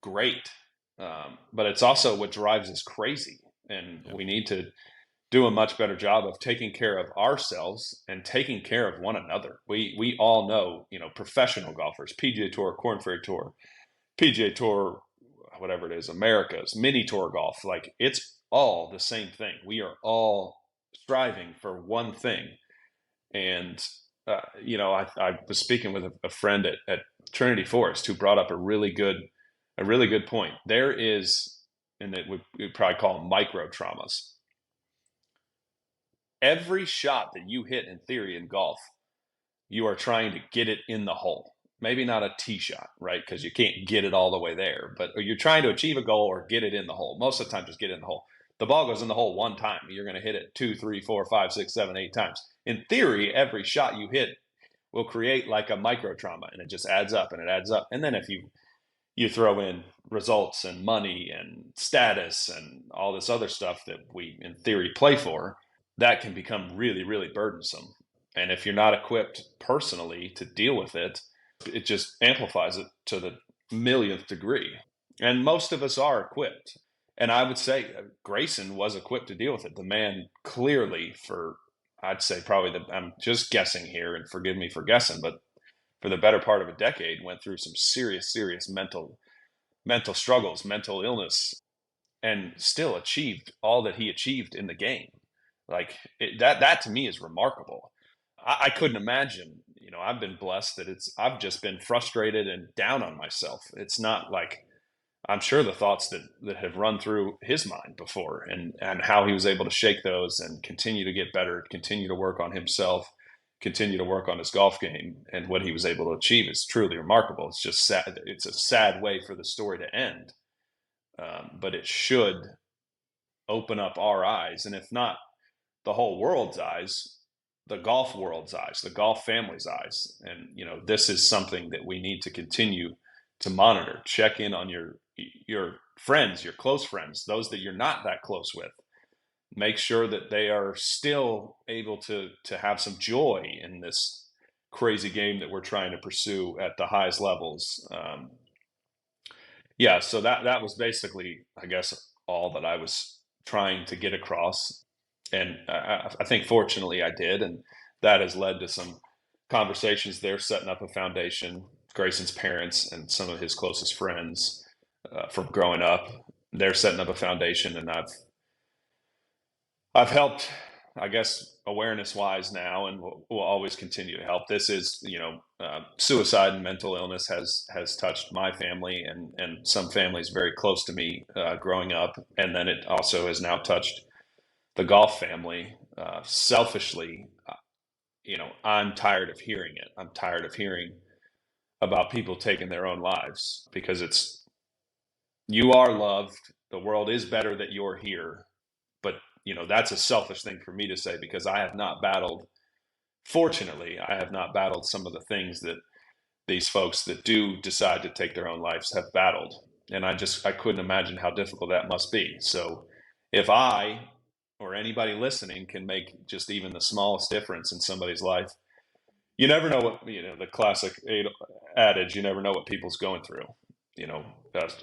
great, but it's also what drives us crazy, and Yeah. we need to do a much better job of taking care of ourselves and taking care of one another. We all know, professional golfers, PGA Tour, Corn Ferry Tour, PGA Tour, whatever it is, America's mini tour golf. Like, it's all the same thing. We are all striving for one thing. And I was speaking with a friend at Trinity Forest who brought up a really good point. There is, and that we probably call them micro traumas. Every shot that you hit in theory in golf, you are trying to get it in the hole. Maybe not a tee shot, right? Because you can't get it all the way there, but you're trying to achieve a goal or get it in the hole. Most of the time, just get it in the hole. The ball goes in the hole one time. You're going to hit it 2, 3, 4, 5, 6, 7, 8 times. In theory, every shot you hit will create like a micro trauma, and it just adds up and it adds up. And then if you throw in results and money and status and all this other stuff that we in theory play for, that can become really, really burdensome. And if you're not equipped personally to deal with it, it just amplifies it to the millionth degree. And most of us are equipped. And I would say Grayson was equipped to deal with it. The man clearly, I'd say probably I'm just guessing here, and forgive me for guessing, but for the better part of a decade, went through some serious, serious mental struggles, mental illness, and still achieved all that he achieved in the game. Like, that to me is remarkable. I couldn't imagine, I've been blessed that I've just been frustrated and down on myself. It's not like, I'm sure the thoughts that have run through his mind before, and how he was able to shake those and continue to get better, continue to work on himself, continue to work on his golf game, and what he was able to achieve is truly remarkable. It's just sad. It's a sad way for the story to end, but it should open up our eyes, and if not the whole world's eyes, the golf world's eyes, the golf family's eyes. And this is something that we need to continue to monitor. Check in on your friends, your close friends, those that you're not that close with. Make sure that they are still able to have some joy in this crazy game that we're trying to pursue at the highest levels. Yeah, so that was basically, I guess, all that I was trying to get across, and I think fortunately I did, and that has led to some conversations there, setting up a foundation. Grayson's parents and some of his closest friends from growing up, they're setting up a foundation, and I've helped, I guess, awareness wise now, and will always continue to help. This is, suicide and mental illness has touched my family and some families very close to me growing up, and then it also has now touched the golf family. Selfishly, I'm tired of hearing it. I'm tired of hearing about people taking their own lives, because you are loved. The world is better that you're here. But, that's a selfish thing for me to say, because I have not battled, fortunately, I have not battled some of the things that these folks that do decide to take their own lives have battled. And I couldn't imagine how difficult that must be. So if I or anybody listening can make just even the smallest difference in somebody's life, you never know what, the classic adage, you never know what people's going through.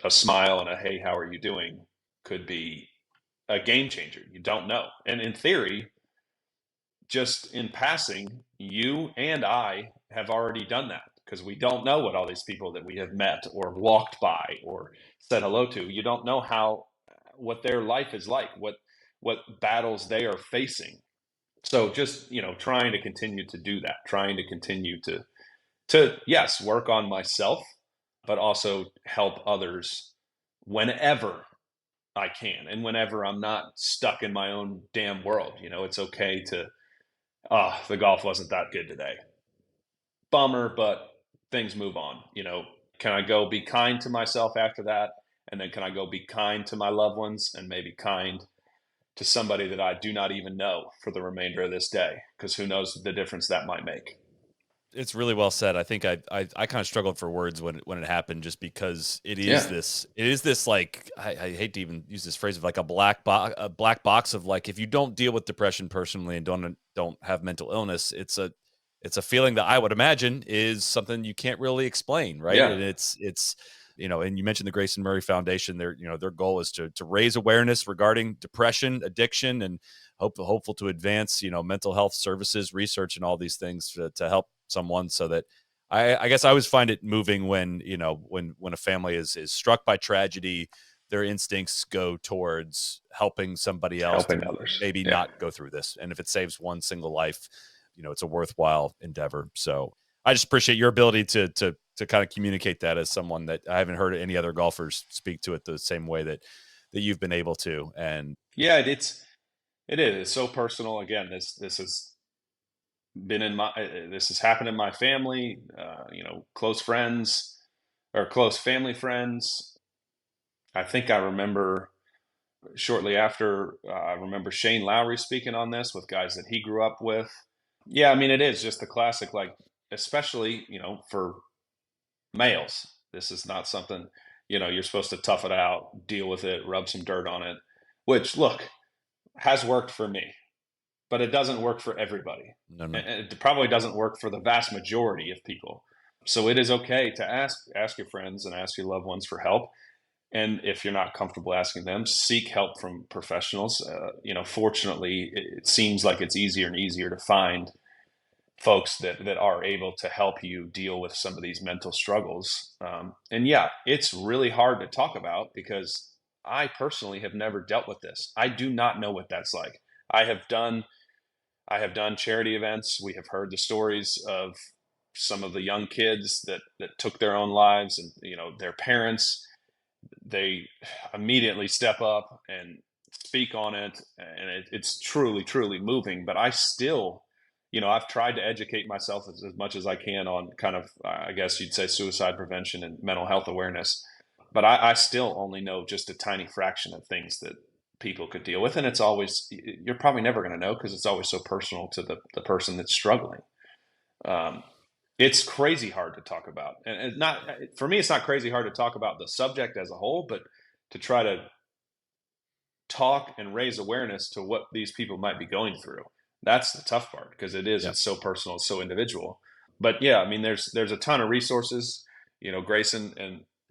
A smile and a, hey, how are you doing, could be a game changer. You don't know. And in theory, just in passing, you and I have already done that, because we don't know what all these people that we have met or walked by or said hello to, you don't know what their life is like, what battles they are facing. So just, trying to continue to do that, trying to continue to yes, work on myself, but also help others whenever I can, and whenever I'm not stuck in my own damn world. It's okay to, the golf wasn't that good today. Bummer, but things move on. Can I go be kind to myself after that? And then can I go be kind to my loved ones, and maybe kind to somebody that I do not even know for the remainder of this day? Because who knows the difference that might make. It's really well said. I think I kind of struggled for words when it happened, just because Yeah. it is this, like, I hate to even use this phrase of like a black box of, like, if you don't deal with depression personally and don't have mental illness, it's a feeling that I would imagine is something you can't really explain, right? Yeah. And it's and you mentioned the Grayson Murray Foundation. Their goal is to raise awareness regarding depression, addiction, and hopeful to advance mental health services, research, and all these things to help someone. So that I guess I always find it moving when when a family is struck by tragedy, their instincts go towards helping somebody else to Helping others. maybe Yeah. not go through this. And if it saves one single life, it's a worthwhile endeavor. So I just appreciate your ability to kind of communicate that, as someone that I haven't heard any other golfers speak to it the same way that you've been able to. And Yeah. It's so personal. Again, this has been in my, this has happened in my family, close friends or close family friends. I think I remember shortly after, I remember Shane Lowry speaking on this with guys that he grew up with. Yeah, I mean, it is just the classic, like, especially, for males. This is not something, you're supposed to tough it out, deal with it, rub some dirt on it, which, look, has worked for me, but it doesn't work for everybody. no, no, And it probably doesn't work for the vast majority of people. So it is okay to ask your friends and ask your loved ones for help. And if you're not comfortable asking them, seek help from professionals. Fortunately, it seems like it's easier and easier to find folks that are able to help you deal with some of these mental struggles. And yeah, it's really hard to talk about, because I personally have never dealt with this. I do not know what that's like. I have done charity events. We have heard the stories of some of the young kids that took their own lives, and their parents, they immediately step up and speak on it, and it's truly, truly moving. But I still, I've tried to educate myself as much as I can on kind of, I guess you'd say, suicide prevention and mental health awareness. But I still only know just a tiny fraction of things that people could deal with, and you're probably never going to know because it's always so personal to the person that's struggling. Um, it's crazy hard to talk about, and not for me. It's not crazy hard to talk about the subject as a whole, but to try to talk and raise awareness to what these people might be going through. That's the tough part, because Yeah. it's so personal, it's so individual. But yeah, I mean, there's a ton of resources. Grayson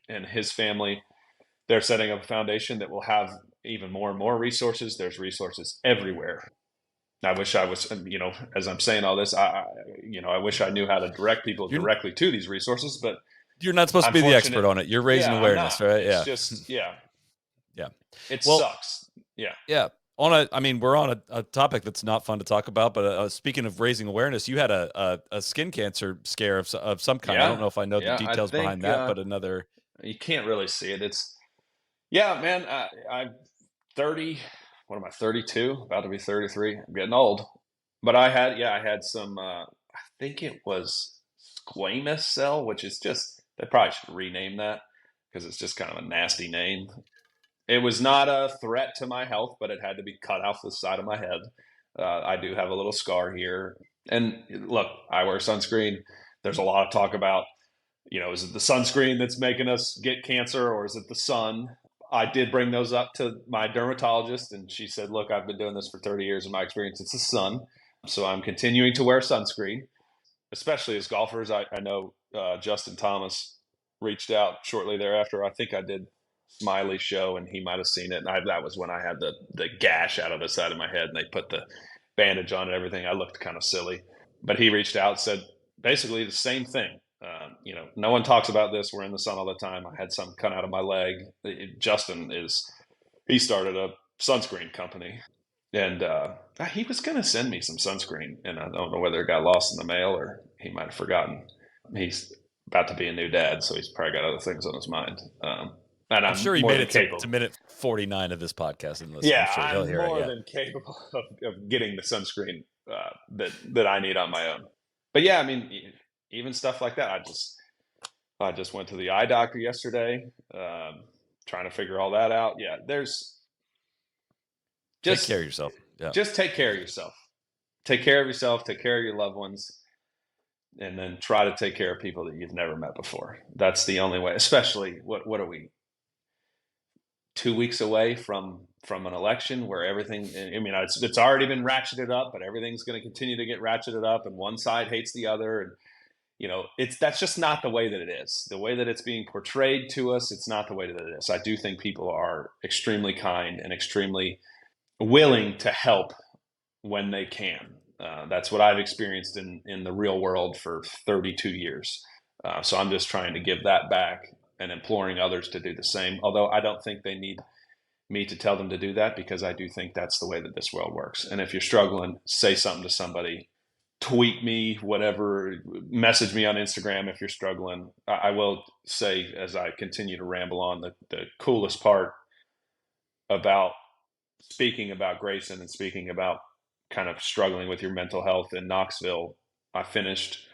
and his family, they're setting up a foundation that will have even more and more resources. There's resources everywhere. I wish I was, as I'm saying all this, I wish I knew how to direct people You're directly to these resources, but you're not supposed to I'm be the fortunate. expert on it. You're raising Yeah, I'm awareness, not. right? It's Yeah. just, yeah, Yeah. it Well, sucks. Yeah. yeah. I mean, we're on a topic that's not fun to talk about, but speaking of raising awareness, you had a skin cancer scare of some kind. I don't Yeah. know if I know the Yeah. I details behind think that, but another. you can't really see it. Yeah, man, I'm 30. What am I, 32? About to be 33. I'm getting old. But I had some, I think it was squamous cell, which is just, they probably should rename that because it's just kind of a nasty name. It was not a threat to my health, but it had to be cut off the side of my head. I do have a little scar here. And look, I wear sunscreen. There's a lot of talk about, is it the sunscreen that's making us get cancer, or is it the sun? I did bring those up to my dermatologist, and she said, look, I've been doing this for 30 years. In my experience, it's the sun. So I'm continuing to wear sunscreen, especially as golfers. I know Justin Thomas reached out shortly thereafter. I think I did Smiley's show, and he might have seen it. And that was when I had the gash out of the side of my head, and they put the bandage on and everything. I looked kind of silly. But he reached out, said basically the same thing. No one talks about this. We're in the sun all the time. I had some cut out of my leg. He started a sunscreen company, and he was going to send me some sunscreen, and I don't know whether it got lost in the mail or he might have forgotten. He's about to be a new dad, so he's probably got other things on his mind. And I'm I'm sure he more made than it to capable. minute 49 of this podcast and listen. I'm Yeah, sure he'll I'm hear it. more Yeah. than capable of getting the sunscreen that I need on my own. But yeah, I mean, even stuff like that. I just went to the eye doctor yesterday, trying to figure all that out. Yeah, there's Take care of just yourself. Yeah. just take care of yourself. Take care of yourself. Take care of your loved ones, and then try to take care of people that you've never met before. That's the only way. Especially what are we, 2 weeks away from an election where everything, I mean, it's already been ratcheted up, but everything's going to continue to get ratcheted up, and one side hates the other. And that's just not the way that it is. The way that it's being portrayed to us, it's not the way that it is. I do think people are extremely kind and extremely willing to help when they can. That's what I've experienced in the real world for 32 years. So I'm just trying to give that back and imploring others to do the same. Although I don't think they need me to tell them to do that, because I do think that's the way that this world works. And if you're struggling, say something to somebody, tweet me, whatever, message me on Instagram if you're struggling. I will say, as I continue to ramble on, the coolest part about speaking about Grayson and speaking about kind of struggling with your mental health in Knoxville, I finished,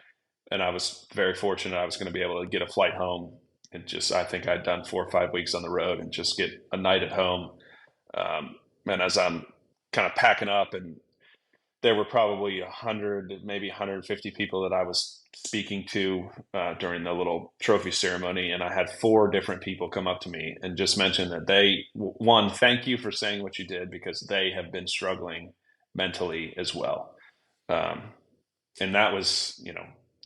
and I was very fortunate. I was going to be able to get a flight home, and I think I'd done 4 or 5 weeks on the road and just get a night at home. And as I'm kind of packing up, and there were probably 100, maybe 150 people that I was speaking to during the little trophy ceremony. And I had 4 different people come up to me and just mention that one, thank you for saying what you did, because they have been struggling mentally as well. And that was,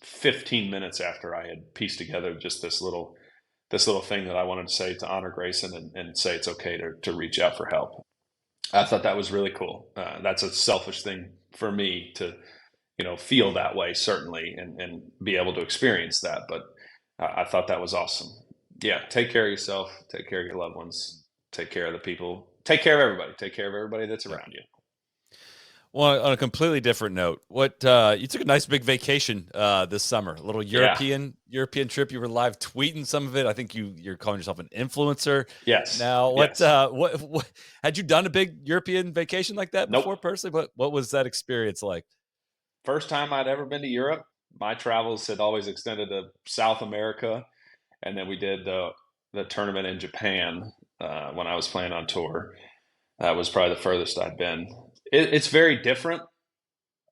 15 minutes after I had pieced together just this little thing that I wanted to say to honor Grayson, and say it's okay to reach out for help. I thought that was really cool. That's a selfish thing for me to, feel that way, certainly, and be able to experience that. But I thought that was awesome. Yeah, take care of yourself. Take care of your loved ones. Take care of the people. Take care of everybody. Take care of everybody that's Yeah. around you. Well, on a completely different note, what you took a nice big vacation this summer, a little Yeah. European trip. You were live tweeting some of it. I think you're calling yourself an influencer Yes. now. Yes. What had you done a big European vacation like that Nope. before personally? What was that experience like? First time I'd ever been to Europe. My travels had always extended to South America, and then we did the tournament in Japan when I was playing on tour. That was probably the furthest I'd been. It's very different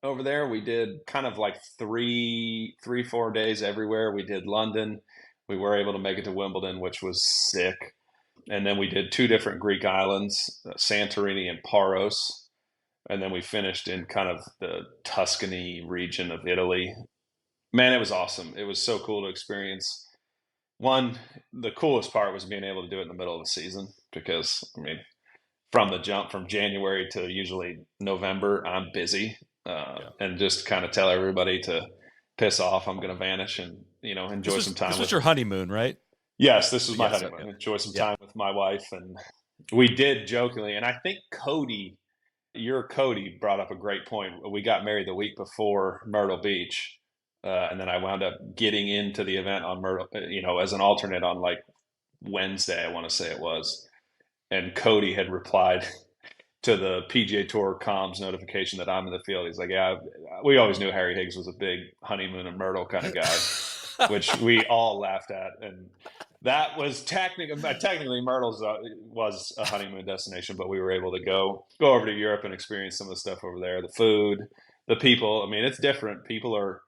over there. We did kind of like 4 days everywhere. We did London. We were able to make it to Wimbledon, which was sick. And then we did two different Greek islands, Santorini and Paros. And then we finished in kind of the Tuscany region of Italy. Man, it was awesome. It was so cool to experience. One, the coolest part was being able to do it in the middle of the season because, I mean, from the jump from January to usually November, I'm busy, Yeah. and just kind of tell everybody to piss off. I'm going to vanish and This enjoy was some time this was with. your honeymoon, right? Yes, this was my Yes. Okay. honeymoon. Enjoy some Yeah. time with my wife, and we did jokingly. And I think Cody brought up a great point. We got married the week before Myrtle Beach, and then I wound up getting into the event on Myrtle, as an alternate on like Wednesday, I want to say it was. And Cody had replied to the PGA Tour comms notification that I'm in the field. He's like, "Yeah, we always knew Harry Higgs was a big honeymoon and Myrtle kind of guy," which we all laughed at. And that was technically Myrtle's was a honeymoon destination, but we were able to go over to Europe and experience some of the stuff over there, the food, the people. I mean, it's different. People are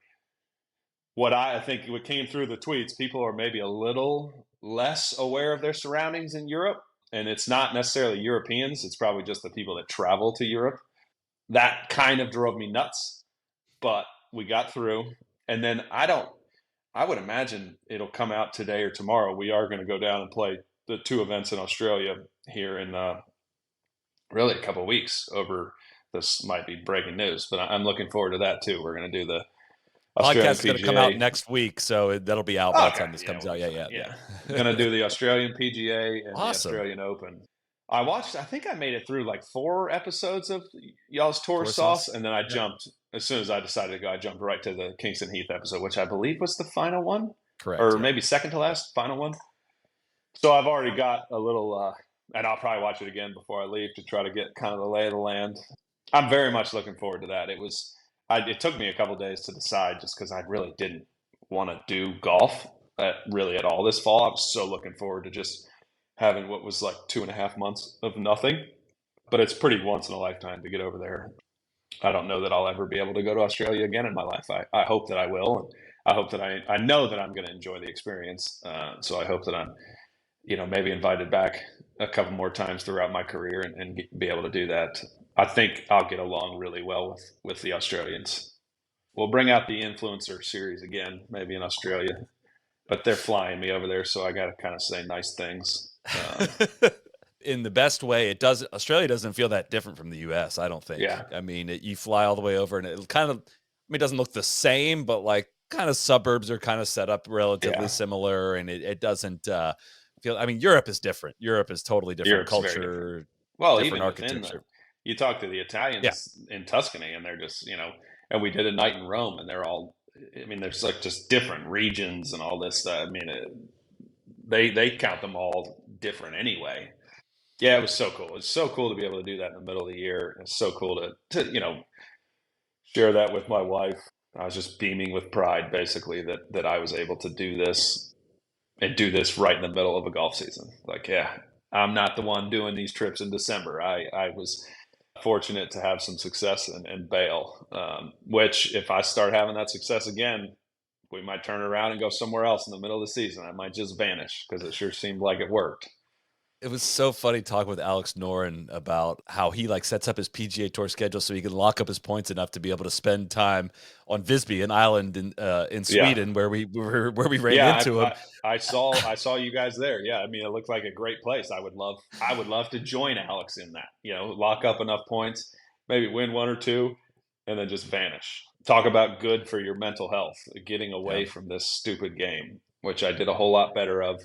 what I think what came through the tweets. People are maybe a little less aware of their surroundings in Europe, and it's not necessarily Europeans. It's probably just the people that travel to Europe. That kind of drove me nuts, but we got through. And then I would imagine it'll come out today or tomorrow. We are going to go down and play the two events in Australia here in really a couple of weeks. Over this might be breaking news, but I'm looking forward to that too. We're going to do the Australian Podcast is going to come out PGA. next week, so that'll be out by the Okay, time this yeah, comes we'll out. be Yeah, fine. yeah, Yeah, yeah. going to do the Australian PGA and the Awesome. Australian Open. I watched. I think I made it through like 4 episodes of y'all's tour Tour sauce, sauce. and then I Yep. jumped as soon as I decided to go. I jumped right to the Kingston Heath episode, which I believe was the final one, Correct. or Yep. maybe second to last final one. So I've already got a little, and I'll probably watch it again before I leave to try to get kind of the lay of the land. I'm very much looking forward to that. It took me a couple days to decide just because I really didn't want to do golf really at all this fall. I was so looking forward to just having what was like 2.5 months of nothing. But it's pretty once in a lifetime to get over there. I don't know that I'll ever be able to go to Australia again in my life. I hope that I will. And I hope that I know that I'm going to enjoy the experience. So I hope that I'm, maybe invited back a couple more times throughout my career and be able to do that. I think I'll get along really well with the Australians. We'll bring out the influencer series again, maybe in Australia, but they're flying me over there, so I got to kind of say nice things. In the best way. It does. Australia doesn't feel that different from the U.S. I don't think. Yeah, I mean, you fly all the way over, and it kind of. I mean, it doesn't look the same, but like kind of suburbs are kind of set up relatively yeah. similar, and it doesn't feel. I mean, Europe is different. Europe is totally different Europe's very different. culture, Well, different even within architecture. you talk to the Yeah, Italians in Tuscany, and they're just, and we did a night in Rome, and they're all, I mean, there's like just different regions and all this stuff. I mean, they count them all different anyway. Yeah, it was so cool. It's so cool to be able to do that in the middle of the year. It's so cool to share that with my wife. I was just beaming with pride, basically, that I was able to do this and do this right in the middle of a golf season. Like, yeah, I'm not the one doing these trips in December. I was fortunate to have some success and bail. Which, if I start having that success again, we might turn around and go somewhere else in the middle of the season. I might just vanish because it sure seemed like it worked. it was so funny talking with Alex Noren about how he like sets up his PGA Tour schedule so he can lock up his points enough to be able to spend time on Visby, an island in Yeah, Sweden where we ran yeah. into him. I saw you guys there. Yeah, I mean, it looked like a great place. I would love to join Alex in that. Lock up enough points, maybe win one or two, and then just vanish. Talk about good for your mental health, getting Yeah. away from this stupid game, which I did a whole lot better of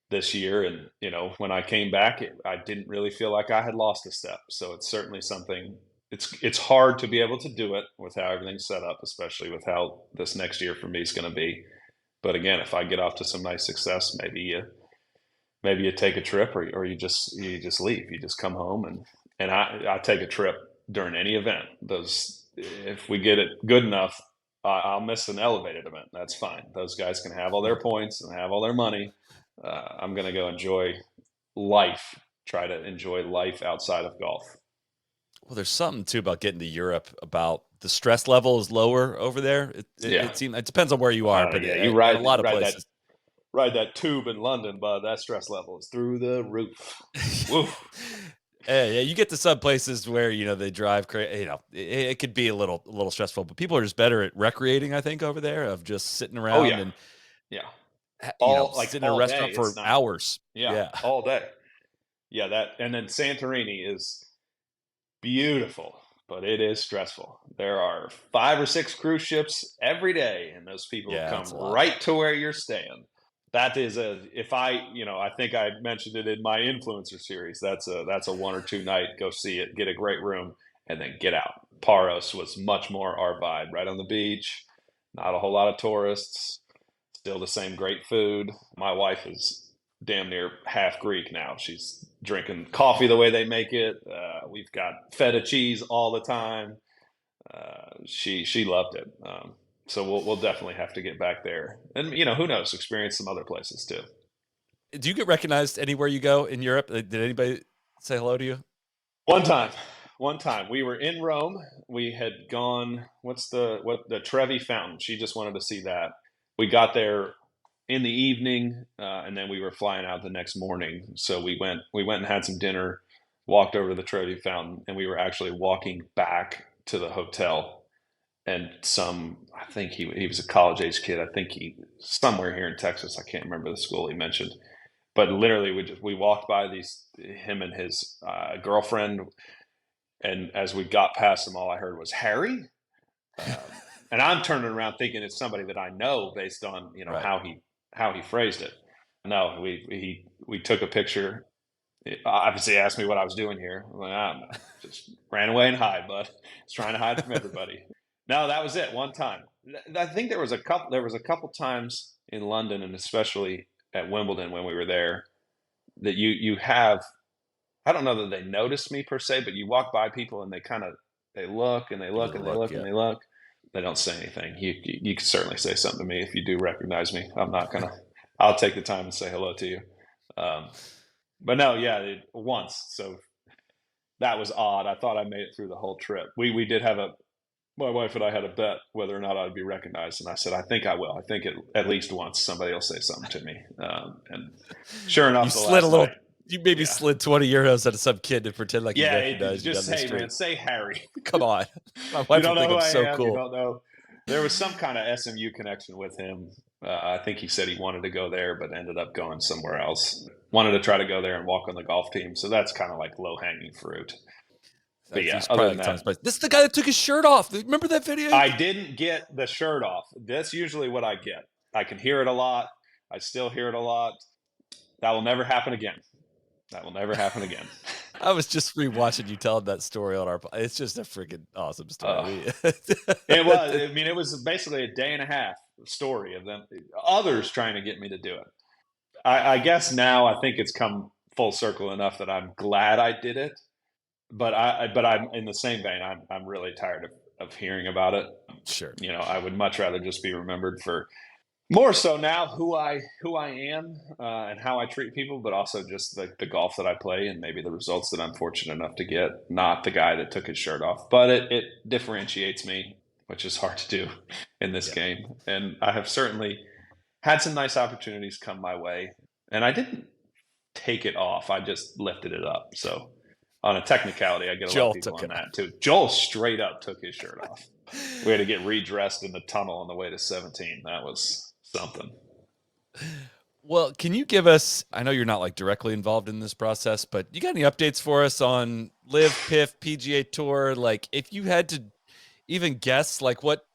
this year. And when I came back, I didn't really feel like I had lost a step. So it's certainly something it's hard to be able to do it with how everything's set up, especially with how this next year for me is going to be. But again, if I get off to some nice success, maybe you take a trip, or you just leave. You just come home, and I take a trip during any event. Those If we get it good enough, I'll miss an elevated event. That's fine. Those guys can have all their points and have all their money. I'm going to go enjoy life. Try to enjoy life outside of golf. Well, there's something too about getting to Europe about the stress level is lower over there. Yeah. It depends on where you are, but Yeah. You in a lot of places. ride that tube in London, but that stress level is through the roof. Woo. Yeah, you get to some places where they drive crazy. It could be a little stressful, but people are just better at recreating. I think over there of just sitting Oh around yeah. and Yeah. sitting in a All day. restaurant for It's not. hours. Yeah. Yeah, All day. Yeah. And then Santorini is beautiful, but it is stressful. There are 5 or 6 cruise ships every day, and those people yeah, come it's a lot. right to where you're staying. That is if I think I mentioned it in my influencer series. That's a 1 or 2 night, go see it, get a great room, and then get out. Paros was much more our vibe, right on the beach, not a whole lot of tourists, still the same great food. My wife is damn near half Greek now. She's drinking coffee the way they make it. We've got feta cheese all the time. She loved it. So we'll definitely have to get back there, and who knows, experience some other places too. Do you get recognized anywhere you go in Europe? Did anybody say hello to you? One time, we were in Rome. We had gone. The Trevi Fountain? She just wanted to see that. We got there in the evening, and then we were flying out the next morning. So we went and had some dinner, walked over to the Trevi Fountain, and we were actually walking back to the hotel. And I think he was a college age kid. I think he somewhere here in Texas. I can't remember the school he mentioned, but literally we walked by him and his girlfriend, and as we got past them, all I heard was Harry. And I'm turning around thinking it's somebody that I know based on Right. how he phrased it. No, we took a picture. It obviously asked me what I was doing here. I'm like, I don't know. Just ran away and hide, bud. Just trying to hide from everybody. No, that was it. One time. I think there was a couple times in London, and especially at Wimbledon when we were there, that you have. I don't know that they noticed me per se, but you walk by people and they look and they Give it look a and they look. look Yeah. and they look. They don't say anything. You can certainly say something to me if you do recognize me. I'm not gonna. I'll take the time and say hello to you. Um, but no, yeah, once. So that was odd. I thought I made it through the whole trip. We did have my wife and I had a bet whether or not I'd be recognized, and I said I think I will. I think at least once somebody will say something to me. And sure You enough, the slid a last little. night, You maybe yeah, slid 20 euros at some kid to pretend like he yeah, recognized you just down the say, street. man, say Harry. Come on, my You wife don't would know think who I'm I so am. You cool. don't know. There was some kind of SMU connection with him. I think he said he wanted to go there, but ended up going somewhere else. Wanted to try to go there and walk on the golf team. So that's kind of like low hanging fruit. But yeah, He's other probably than like that, Tom's place. This is the guy that took his shirt off. Remember that video? I didn't get the shirt off. That's usually what I get. I can hear it a lot. I still hear it a lot. That will never happen again. That will never happen again. I was just rewatching you telling that story on our. It's just a freaking awesome story. Uh, it was. I mean, it was basically a day and a half story of them, others trying to get me to do it. I guess now I think it's come full circle enough that I'm glad I did it. But I'm in the same vein. I'm really tired of hearing about it. Sure. I would much rather just be remembered for more so now who I am, and how I treat people, but also just the golf that I play and maybe the results that I'm fortunate enough to get. Not the guy that took his shirt off, but it differentiates me, which is hard to do in this Yeah. game. And I have certainly had some nice opportunities come my way, and I didn't take it off. I just lifted it up. So on a technicality, I get a lot of Joel people took on it that too. Joel straight up took his shirt off. We had to get redressed in the tunnel on the way to 17. That was something. Well, can you give us? I know you're not like directly involved in this process, but you got any updates for us on Live, PIF, PGA Tour? Like, if you had to even guess, like what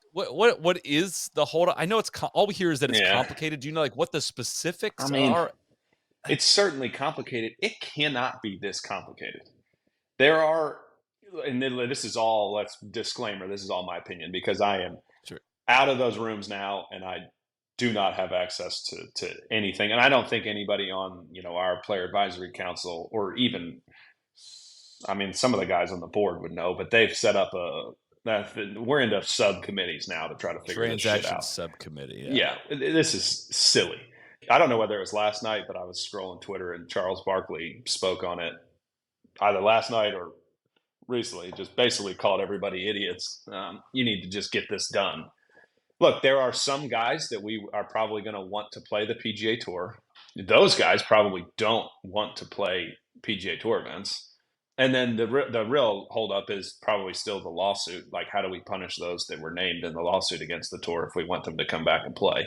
is the hold? I know all we hear is that it's Yeah. complicated. Do you know like what the specifics I mean, are? it's certainly complicated. It cannot be this complicated. There are and then this is all, let's disclaimer, this is all my opinion because I am Sure. out of those rooms now and I do not have access to anything. And I don't think anybody on, our player advisory council or even, I mean, some of the guys on the board would know, but they've set up we're into subcommittees now to try to figure this shit Transaction out. subcommittee. Yeah, this is silly. I don't know whether it was last night, but I was scrolling Twitter and Charles Barkley spoke on it either last night or recently, just basically called everybody idiots. You need to just get this done. Look, there are some guys that we are probably going to want to play the PGA Tour. Those guys probably don't want to play PGA Tour events. And then the real holdup is probably still the lawsuit. Like, how do we punish those that were named in the lawsuit against the tour if we want them to come back and play?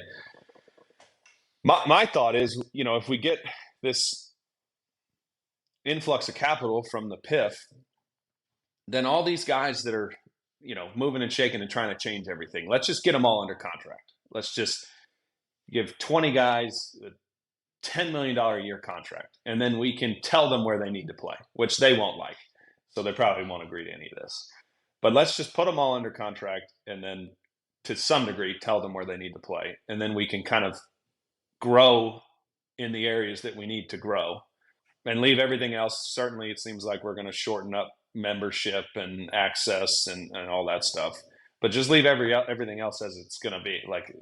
My thought is, if we get this influx of capital from the PIF, then all these guys that are, moving and shaking and trying to change everything, let's just get them all under contract. Let's just give 20 guys a $10 million a year contract, and then we can tell them where they need to play, which they won't like. So they probably won't agree to any of this. But let's just put them all under contract and then to some degree tell them where they need to play. And then we can kind of grow in the areas that we need to grow and leave everything else. Certainly it seems like we're going to shorten up membership and access and all that stuff, but just leave everything else as it's going to be. Like,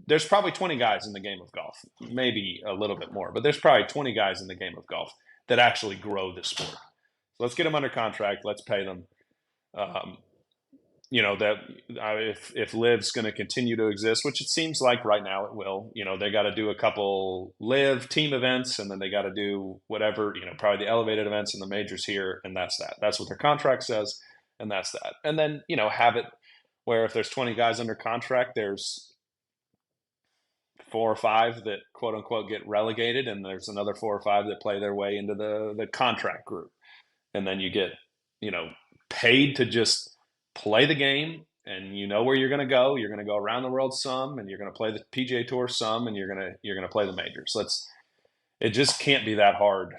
there's probably 20 guys in the game of golf, maybe a little bit more, but there's probably 20 guys in the game of golf that actually grow the sport. So let's get them under contract. Let's pay them. If LIV's going to continue to exist, which it seems like right now it will, they got to do a couple LIV team events, and then they got to do whatever, probably the elevated events and the majors here, and that's that. That's what their contract says, and that's that. And then, have it where if there's 20 guys under contract, there's 4 or 5 that quote unquote get relegated, and there's another 4 or 5 that play their way into the contract group. And then you get, paid to just play the game, and where you're going to go. You're going to go around the world some, and you're going to play the PGA Tour some, and you're going to play the majors. It just can't be that hard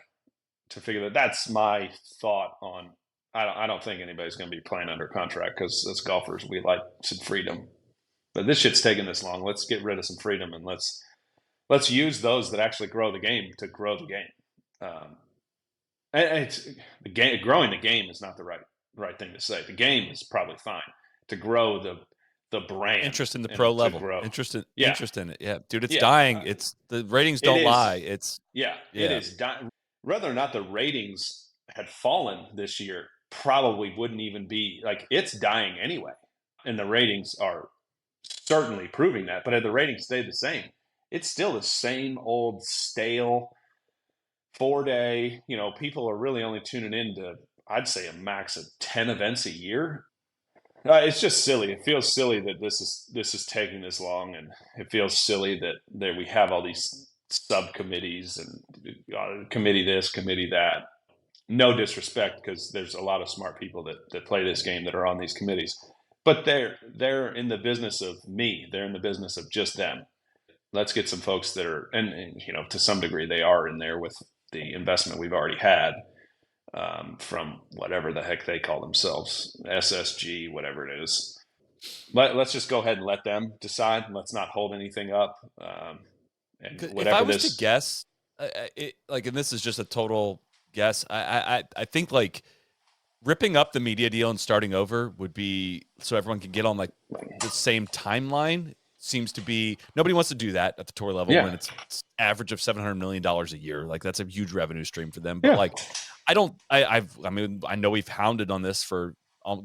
to figure that. That's my thought on. I don't think anybody's going to be playing under contract because as golfers we like some freedom. But this shit's taking this long. Let's get rid of some freedom and let's use those that actually grow the game to grow the game. And it's the game. Growing the game is not the right thing to say. The game is probably fine. To grow the brand, Interest in the pro level, interest in it. Yeah, dude, it's dying. It's the ratings don't lie. It is dying. Whether or not the ratings had fallen this year probably wouldn't even be like, it's dying anyway, and the ratings are certainly proving that. But if the ratings stay the same, it's still the same old stale 4-day. People are really only tuning in to, I'd say, a max of 10 events a year. It's just silly. It feels silly that this is taking this long, and it feels silly that we have all these subcommittees and committee this, committee that. No disrespect, because there's a lot of smart people that play this game that are on these committees, but they're in the business of me. They're in the business of just them. Let's get some folks that are, and to some degree they are in there with the investment we've already had. From whatever the heck they call themselves, SSG, whatever it is. Let's just go ahead and let them decide. Let's not hold anything up. And if I was to guess, and this is just a total guess, I think like ripping up the media deal and starting over would be so everyone can get on like the same timeline. Seems to be nobody wants to do that at the tour level when it's average of $700 million a year. Like, that's a huge revenue stream for them. But I know we've hounded on this for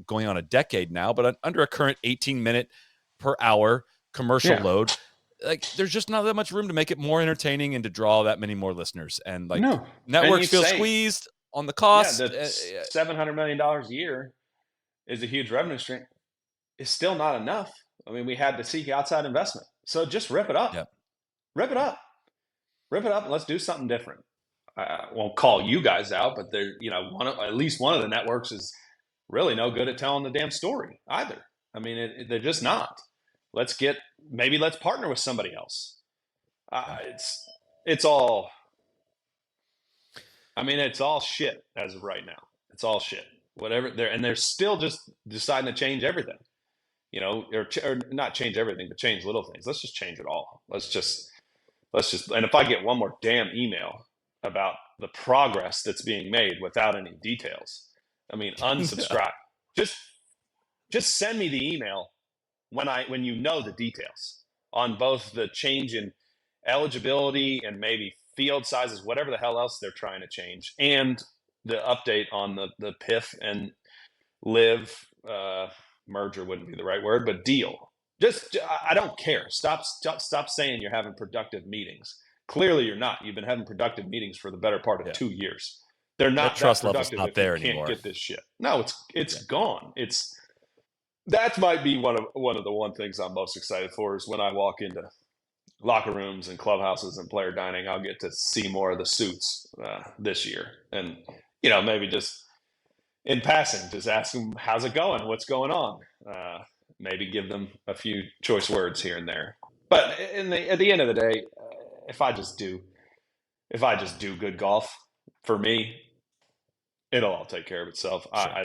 going on a decade now, but under a current 18-minute per hour commercial load, like, there's just not that much room to make it more entertaining and to draw that many more listeners. And like, networks feel squeezed on the cost. $700 million a year is a huge revenue stream. It's still not enough. I mean, we had to seek outside investment. So just rip it up. Rip it up. Rip it up, and let's do something different. I won't call you guys out, but they're, at least one of the networks is really no good at telling the damn story either. I mean, they're just not. Let's partner with somebody else. It's all shit as of right now. It's all shit. whatever. They're still just deciding to change everything, or not change everything, but change little things. Let's just change it all. Let's just. And if I get one more damn email about the progress that's being made without any details, I mean, unsubscribe. Just send me the email when you know the details on both the change in eligibility and maybe field sizes, whatever the hell else they're trying to change, and the update on the PIF and LIV merger wouldn't be the right word, but deal. I don't care. Stop saying you're having productive meetings. Clearly you're not. You've been having productive meetings for the better part of 2 years. They're not that trust that level's productive not if there you can't anymore. get this shit. No, it's gone. That might be one of the things I'm most excited for is when I walk into locker rooms and clubhouses and player dining, I'll get to see more of the suits this year, and maybe just in passing, just ask them how's it going, what's going on. Maybe give them a few choice words here and there. But at the end of the day, if I just do good golf, for me, it'll all take care of itself. Sure.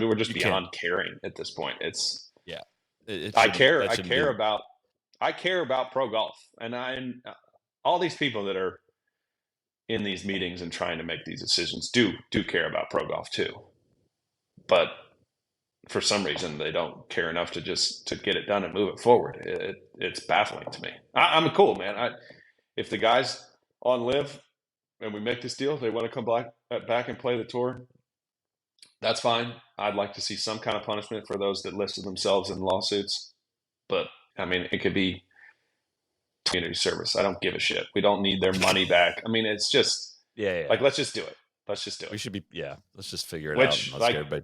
We're just beyond caring at this point. It's I care about pro golf, and all these people that are in these meetings and trying to make these decisions do care about pro golf too. But for some reason, they don't care enough to get it done and move it forward. It's baffling to me. I'm cool, man. If the guys on LIV and we make this deal, they want to come back and play the tour, that's fine. I'd like to see some kind of punishment for those that listed themselves in lawsuits. But, I mean, it could be community service. I don't give a shit. We don't need their money back. I mean, it's just, let's just do it. Let's just do it. We should be, let's just figure it out.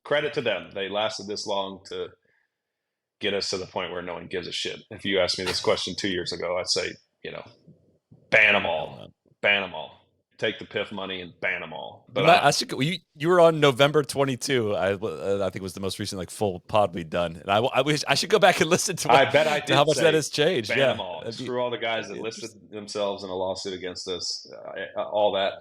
Credit to them. They lasted this long to get us to the point where no one gives a shit. If you asked me this question 2 years ago, I'd say, ban them all. Ban them all. Take the PIF money and ban them all. But you were on November 22. I think it was the most recent full pod we'd done, and I wish I should go back and listen to. I bet I did. How much that has changed. Ban them all. Screw all the guys that listed themselves in a lawsuit against us. All that.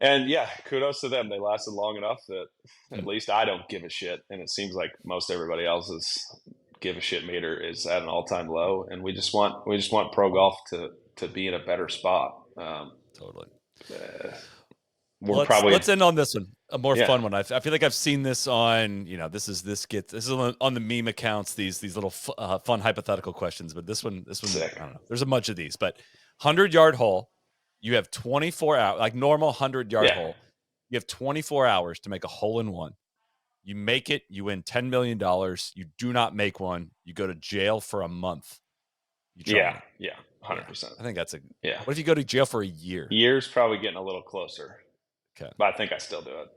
And kudos to them. They lasted long enough that at least I don't give a shit. And it seems like most everybody else's give a shit meter is at an all-time low. And we just want pro golf to be in a better spot. Totally. Let's end on this one, a more fun one. I feel like I've seen this on, this is on the meme accounts, these little fun hypothetical questions. But this one, sick. I don't know. There's a bunch of these, but 100-yard hole. You have 24 hours, like normal 100-yard hole. You have 24 hours to make a hole in one. You make it, you win $10 million. You do not make one, you go to jail for a month. 100%. I think that's What if you go to jail for a year? Year's probably getting a little closer. Okay. But I think I still do it.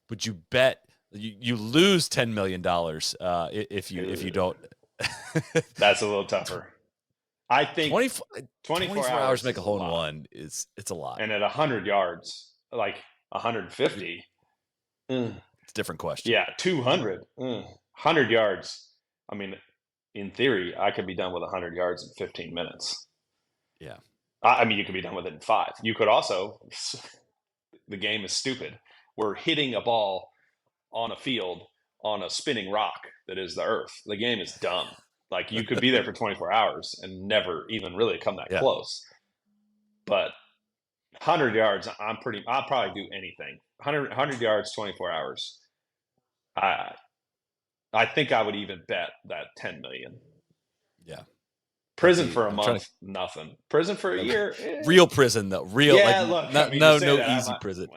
Would you bet you lose $10 million if you don't? That's a little tougher. I think 24 hours to make a hole in one it's a lot. And at 100 yards, like 150, it's a different question. 200, 100 yards. I mean, in theory, I could be done with 100 yards in 15 minutes. Yeah. I mean, you could be done with it in 5. You could also, the game is stupid. We're hitting a ball on a field on a spinning rock that is the earth. The game is dumb. Like, you could be there for 24 hours and never even really come that close. But 100 yards, I'll probably do anything. 100 yards, 24 hours. I think I would even bet that 10 million. Yeah. Prison for a month, nothing. Prison for a year. Real prison, though. Real. Look, no easy prison.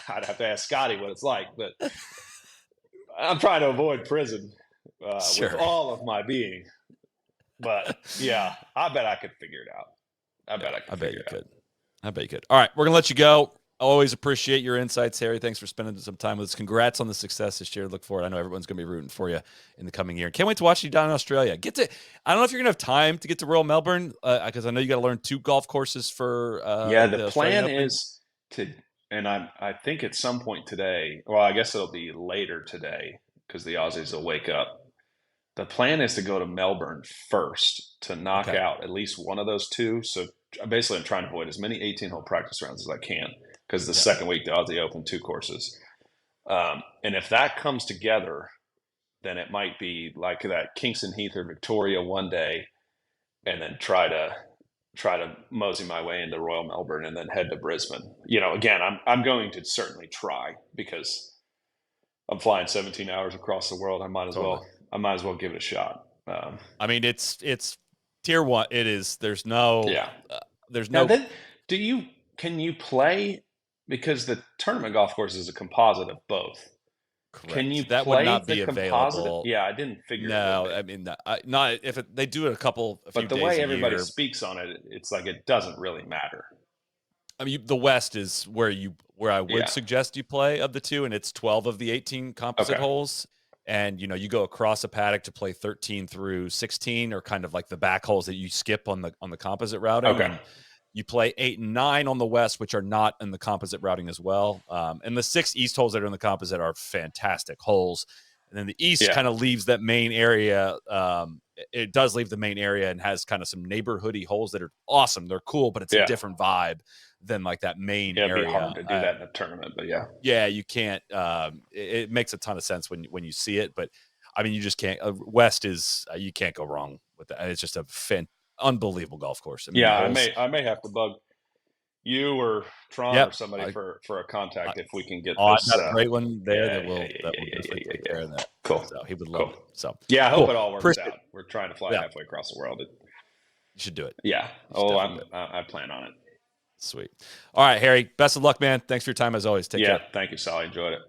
I'd have to ask Scotty what it's like, but I'm trying to avoid prison. With all of my being, but I bet I could figure it out. I bet you could. All right, we're gonna let you go. Always appreciate your insights, Harry. Thanks for spending some time with us. Congrats on the success this year. Look forward. I know everyone's gonna be rooting for you in the coming year. Can't wait to watch you down in Australia. I don't know if you're gonna have time to get to Royal Melbourne because I know you got to learn 2 golf courses for. The plan is to, and I think at some point today. Well, I guess it'll be later today because the Aussies will wake up. The plan is to go to Melbourne first to knock out at least one of those 2. So basically, I'm trying to avoid as many 18-hole practice rounds as I can because the second week, the Aussie Open 2 courses. And if that comes together, then it might be like that Kingston Heath or Victoria one day, and then try to mosey my way into Royal Melbourne and then head to Brisbane. Again, I'm going to certainly try, because I'm flying 17 hours across the world. I might as Totally. well give it a shot. I mean, it's tier one. It is. There's no. Yeah. There's Now no. then, can you play, because the tournament golf course is a composite of both? Correct. Can you That would play not the be composite? available. Yeah, I didn't figure it would No, be. I mean, not if they do it a few But the days way a everybody year. speaks on it, it's like it doesn't really matter. I mean, the West is where I would Yeah. suggest you play of the two, and it's 12 of the 18 composite Okay. holes. And you go across a paddock to play 13 through 16, or kind of like the back holes that you skip on the composite routing. Okay. And you play 8 and 9 on the West, which are not in the composite routing as well. And the 6 East holes that are in the composite are fantastic holes. And then the East kind of leaves that main area. It does leave the main area and has kind of some neighborhoody holes that are awesome. They're cool, but it's a different vibe than like that main area. It'd be hard to do that in a tournament, but yeah, you can't. It makes a ton of sense when you see it, but I mean, you just can't. West is you can't go wrong with that. It's just a unbelievable golf course. I mean, I may have to bug you or Tron or somebody for a contact if we can get this. I've got a great one there that will definitely take care of that. Cool. So he would love it. So yeah, I hope it all works out. We're trying to fly halfway across the world. You should do it. Yeah. I plan on it. Sweet. All right, Harry. Best of luck, man. Thanks for your time as always. Take care. Thank you, Sally. Enjoyed it.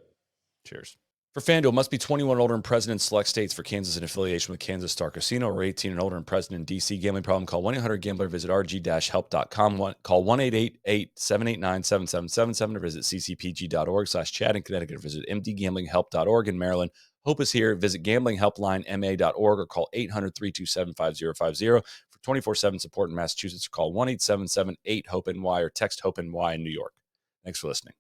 Cheers. For FanDuel, must be 21 or older and present in select states. For Kansas in affiliation with Kansas Star Casino, or 18 and older and present in D.C. Gambling problem? Call 1-800-GAMBLER. Visit rg-help.com. Call 1-888-789-7777 or visit ccpg.org/chat. In Connecticut, visit mdgamblinghelp.org. In Maryland, Hope is here. Visit gamblinghelplinema.org or call 800-327-5050. For 24/7 support in Massachusetts, call 1-877-8-HOPE-NY or text HOPE-NY in New York. Thanks for listening.